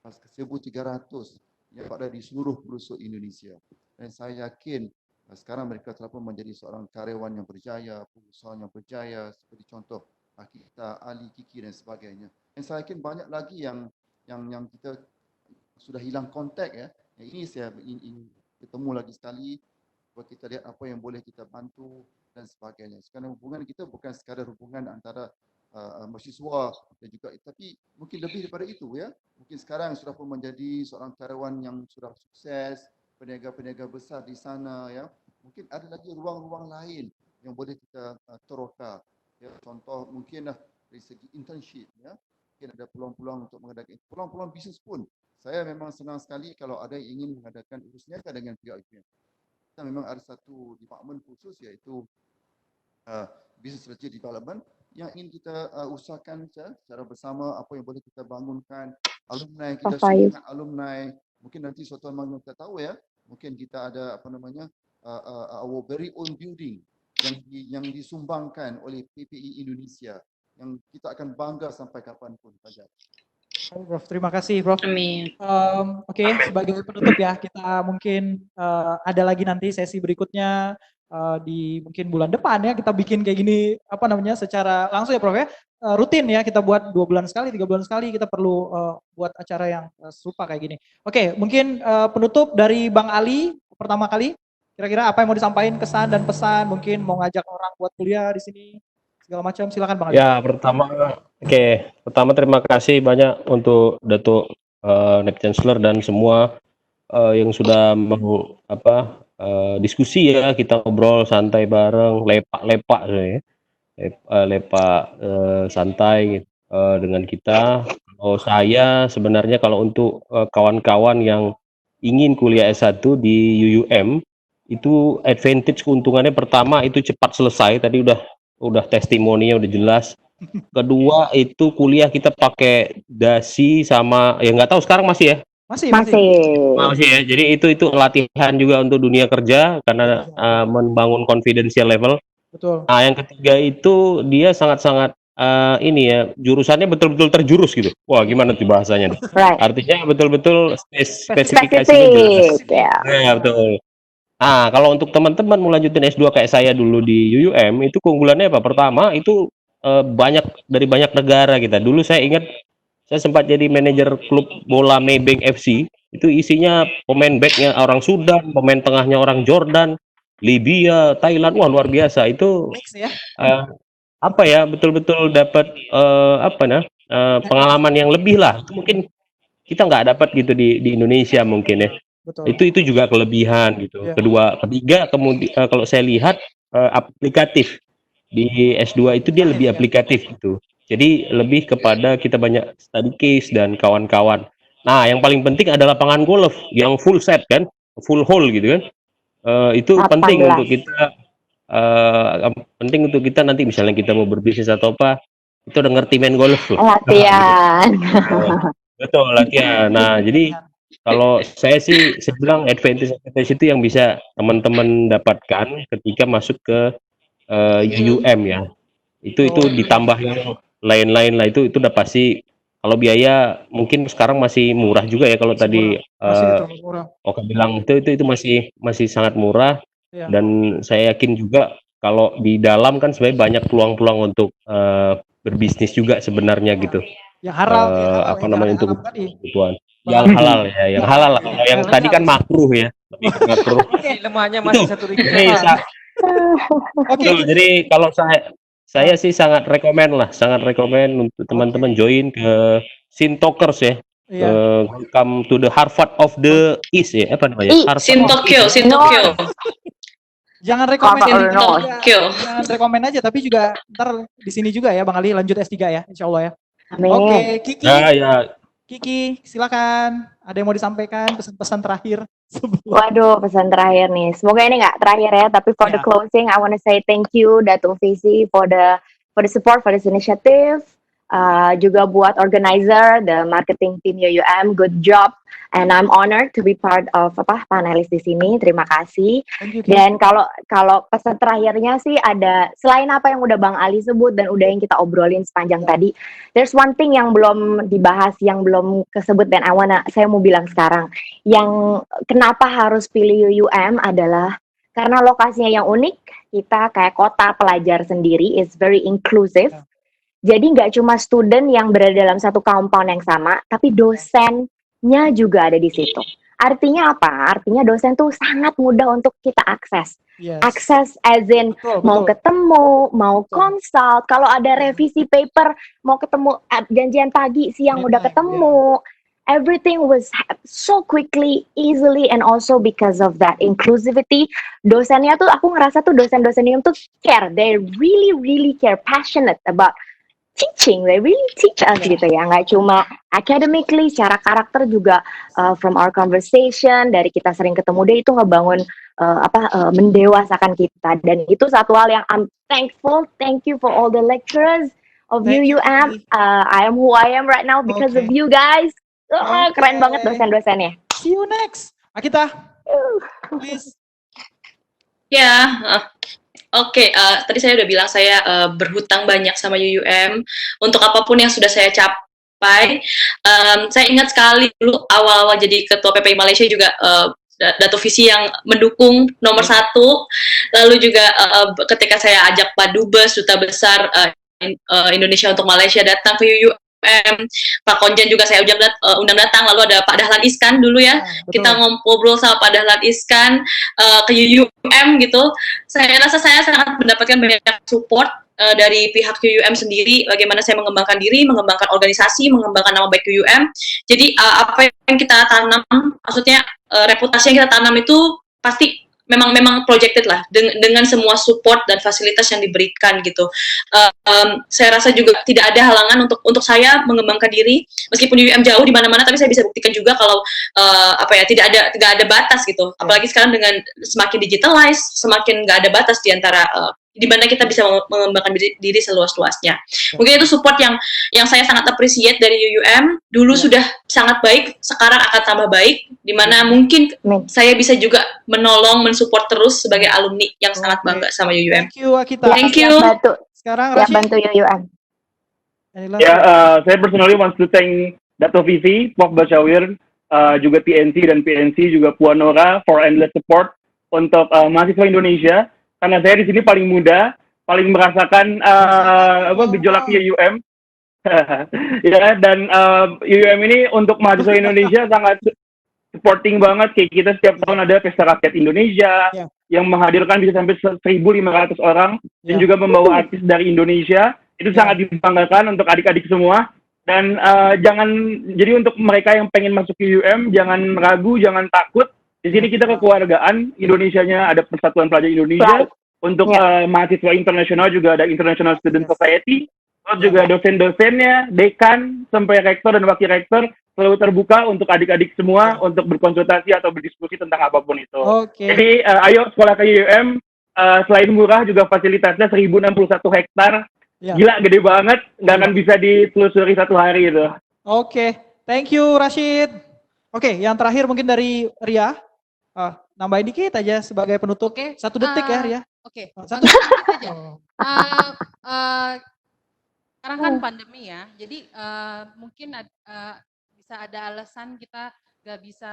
1,300 yang berada di seluruh pelosok Indonesia. Dan saya yakin sekarang mereka telah pun menjadi seorang karyawan yang berjaya, pengusaha yang berjaya, seperti contoh kita, Ali, Kiki dan sebagainya. Dan saya yakin banyak lagi yang kita sudah hilang kontak ya. Yang ini saya ingin bertemu lagi sekali, buat kita lihat apa yang boleh kita bantu dan sebagainya. Sekarang hubungan kita bukan sekadar hubungan antara mahasiswa dan juga, tapi mungkin lebih daripada itu ya. Mungkin sekarang sudah pun menjadi seorang karyawan yang sudah sukses, peniaga-peniaga besar di sana ya. Mungkin ada lagi ruang-ruang lain yang boleh kita teroka. Ya, contoh mungkin dari segi internship ya. Mungkin ada peluang-peluang untuk mengadakan peluang-peluang bisnes pun. Saya memang senang sekali kalau ada yang ingin mengadakan urusnya dengan pihak UIM. Kita memang ada satu department khusus iaitu Business Strategy Development yang ingin kita usahakan secara bersama apa yang boleh kita bangunkan. Alumni kita sudah alumni, mungkin nanti suatu hari kita tahu ya, mungkin kita ada our very own building yang disumbangkan oleh PPI Indonesia yang kita akan bangga sampai kapanpun saja. Prof, terima kasih Prof. Amin. Oke, sebagai penutup ya, kita mungkin ada lagi nanti sesi berikutnya di mungkin bulan depan ya, kita bikin kayak gini secara langsung ya Prof ya, rutin ya, kita buat 2 bulan sekali, 3 bulan sekali, kita perlu buat acara yang serupa kayak gini. Oke, mungkin penutup dari Bang Ali pertama kali, kira-kira apa yang mau disampaikan, kesan dan pesan, mungkin mau ngajak orang buat kuliah di sini segala macam, silakan Bang Ali. Ya, pertama terima kasih banyak untuk Datuk Naib Chancellor dan semua yang sudah mau diskusi ya, kita ngobrol santai bareng, lepak santai dengan kita. Kalau saya sebenarnya kalau untuk kawan-kawan yang ingin kuliah S1 di UUM, itu advantage keuntungannya pertama itu cepat selesai, tadi udah testimoninya udah jelas. Kedua itu kuliah kita pakai dasi sama ya nggak tahu sekarang masih ya, Masih. Masih ya. Jadi itu latihan juga untuk dunia kerja karena membangun confidential level. Betul. Nah, yang ketiga itu dia sangat-sangat ini ya, jurusannya betul-betul terjurus gitu. Wah, gimana tuh bahasanya? Right. Artinya betul-betul spesifikasinya jelas. Yeah. Ya, betul. Nah, kalau untuk teman-teman mau lanjutin S2 kayak saya dulu di UUM, itu keunggulannya apa? Pertama, itu dari banyak negara kita. Dulu saya ingat saya sempat jadi manajer klub bola Maybank FC. Itu isinya pemain backnya orang Sudan, pemain tengahnya orang Jordan, Libya, Thailand. Wah, luar biasa. Itu Mix ya. apa ya? Betul-betul dapat pengalaman yang lebih lah. Itu mungkin kita nggak dapat gitu di Indonesia mungkin ya. Betul. Itu juga kelebihan gitu. Ketiga kemudian kalau saya lihat aplikatif di S2 itu dia lebih aplikatif gitu. Jadi lebih kepada kita banyak study case dan kawan-kawan. Nah, yang paling penting adalah lapangan golf yang full set kan, full hole gitu kan. Itu penting untuk kita nanti misalnya kita mau berbisnis atau apa, itu udah ngerti main golf loh. Latihan. Betul, latihan. Nah, jadi kalau saya bilang advantage itu yang bisa teman-teman dapatkan ketika masuk ke UUM ya. Itu ditambah yang lain-lain lah, itu udah pasti. Kalau biaya mungkin sekarang masih murah juga ya, kalau tadi Oka bilang itu masih sangat murah. Dan saya yakin juga kalau di dalam kan sebenarnya banyak peluang-peluang untuk berbisnis juga sebenarnya gitu. Yang halal, untuk kebutuhan. Yang halal ya, yang halal lah. Kalau yang tadi kan makruh ya, lebih ke makruh. Lemahnya masih satu ringgit. Jadi kalau saya sih sangat rekomen untuk teman-teman join ke Sintokers ya. Welcome to the Harvard of the East ya, apa namanya? Sintokyo. Jangan rekomen aja, tapi juga ntar di sini juga ya Bang Ali lanjut S3 ya, insya Allah ya. Amin. Oke, Kiki. Ya. Kiki, silakan. Ada yang mau disampaikan pesan-pesan terakhir? Waduh, pesan terakhir nih. Semoga ini nggak terakhir ya, tapi for the closing, I want to say thank you Datuk Fizi for the support for this initiative. Juga buat organizer, the marketing team UUM, good job. And I'm honored to be part of panelis di sini. Terima kasih. Dan kalau pesan terakhirnya sih ada, selain apa yang udah Bang Ali sebut dan udah yang kita obrolin sepanjang tadi, there's one thing yang belum dibahas, yang belum kesebut, dan saya mau bilang sekarang. Yang kenapa harus pilih UUM adalah karena lokasinya yang unik. Kita kayak kota pelajar sendiri, is very inclusive. Jadi nggak cuma student yang berada dalam satu compound yang sama, tapi dosennya juga ada di situ. Artinya apa? Artinya dosen tuh sangat mudah untuk kita akses. Akses as in mau ketemu, mau consult, kalau ada revisi paper, mau ketemu janjian pagi, siang udah ketemu. Everything was so quickly, easily, and also because of that inclusivity, dosennya tuh aku ngerasa tuh dosen-dosen ini tuh care. They really care, passionate about teaching, they really teach us gitu ya, nggak cuma academically, secara karakter juga. From our conversation, dari kita sering ketemu dia itu ngebangun mendewasakan kita, dan itu satu hal yang I'm thankful. Thank you for all the lecturers of UUM. I am who I am right now because of you guys. Keren banget dosen-dosennya. See you next. Akita, please. Ya. Oke, tadi saya udah bilang saya berhutang banyak sama UUM untuk apapun yang sudah saya capai. Saya ingat sekali dulu awal-awal jadi ketua PPI Malaysia juga Datuk Visi yang mendukung nomor 1. Lalu juga ketika saya ajak Pak Dubes, Duta Besar Indonesia untuk Malaysia datang ke UUM, Pak Konjen juga saya undang datang. Lalu ada Pak Dahlan Iskan dulu ya, kita ngobrol sama Pak Dahlan Iskan ke UUM gitu. Saya rasa saya sangat mendapatkan banyak support dari pihak UUM sendiri, bagaimana saya mengembangkan diri, mengembangkan organisasi, mengembangkan nama baik UUM. Jadi apa yang kita tanam, maksudnya reputasi yang kita tanam itu pasti memang projected lah dengan semua support dan fasilitas yang diberikan gitu. Saya rasa juga tidak ada halangan untuk saya mengembangkan diri meskipun UUM jauh di mana-mana, tapi saya bisa buktikan juga kalau tidak ada batas gitu. Apalagi sekarang dengan semakin digitalized, semakin nggak ada batas di antara di mana kita bisa mengembangkan diri seluas-luasnya. Mungkin itu support yang saya sangat appreciate dari UUM. Dulu sudah sangat baik, sekarang akan tambah baik, di mana mungkin saya bisa juga menolong, mensupport terus sebagai alumni yang sangat bangga sama UUM. Thank you Akita. Thank you. Sekarang Ya, Rashid. bantu UUM. Saya personally wants to thank Dato Vivi, Prof. Bashawir, juga TNC dan PNC, juga Puan Nora for endless support untuk mahasiswa Indonesia. Karena saya di sini paling muda, paling merasakan gejolaknya UUM. Ya, dan UUM ini untuk mahasiswa Indonesia sangat supporting banget. Kayak kita setiap tahun ada Pesta Rakyat Indonesia yang menghadirkan bisa sampai 1.500 orang dan juga membawa artis dari Indonesia. Itu sangat dibanggakan untuk adik-adik semua. Dan jadi untuk mereka yang pengen masuk ke UUM, jangan ragu, jangan takut. Di sini kita kekeluargaan, Indonesianya ada Persatuan Pelajar Indonesia. Untuk mahasiswa internasional juga ada International Student Society. Terus juga dosen-dosennya, dekan, sampai rektor dan wakil rektor selalu terbuka untuk adik-adik semua untuk berkonsultasi atau berdiskusi tentang apapun itu. Jadi ayo sekolah ke UUM, selain murah juga fasilitasnya 1.061 hektar. Gila, gede banget, nggak akan bisa ditelusuri satu hari itu. Thank you Rashid. Yang terakhir mungkin dari Ria. Nambahin dikit aja sebagai penutup. 1 detik ya Ria. Satu detik aja. Sekarang kan pandemi ya, jadi mungkin bisa ada alasan kita nggak bisa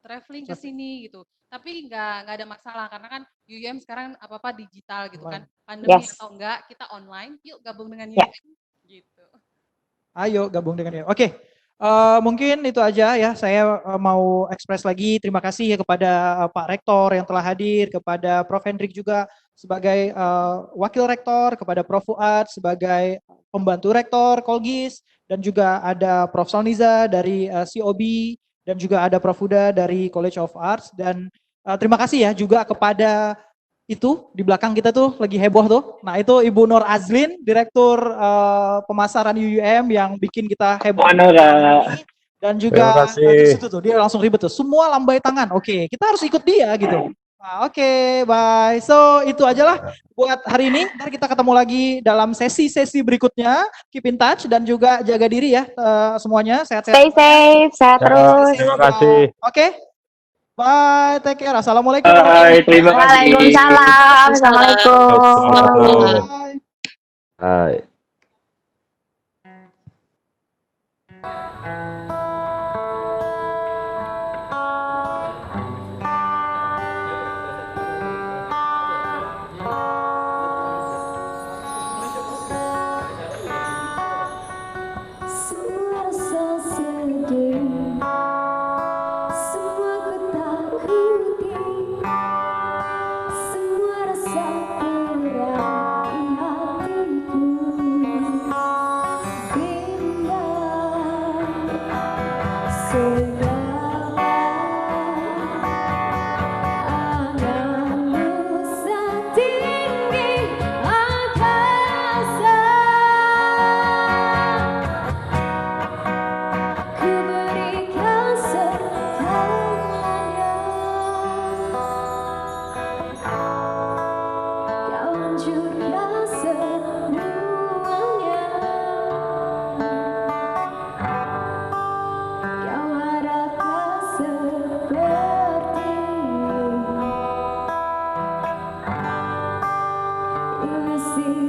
traveling ke sini gitu. Tapi nggak ada masalah karena kan UUM sekarang apa-apa digital gitu kan. Pandemi atau enggak, kita online, yuk gabung dengan UUM gitu. Ayo gabung dengan UUM. Mungkin itu aja ya. Saya mau ekspres lagi terima kasih ya kepada Pak Rektor yang telah hadir, kepada Prof. Hendrik juga sebagai Wakil Rektor, kepada Prof. Fuad sebagai Pembantu Rektor Kolgis, dan juga ada Prof. Salniza dari COB, dan juga ada Prof. Huda dari College of Arts. Dan terima kasih ya juga kepada itu di belakang kita tuh lagi heboh tuh. Nah itu Ibu Nur Azlin, Direktur Pemasaran UUM yang bikin kita heboh. Dan juga di situ tuh dia langsung ribet tuh. Semua lambai tangan. Kita harus ikut dia gitu. Nah, bye. So itu aja lah buat hari ini. Ntar kita ketemu lagi dalam sesi-sesi berikutnya. Keep in touch dan juga jaga diri ya semuanya. Sehat-sehat. Stay safe, sehat terus. Terima kasih. Bye, take care. Assalamualaikum. Bye, terima kasih. Waalaikumsalam. Assalamualaikum. Hai. See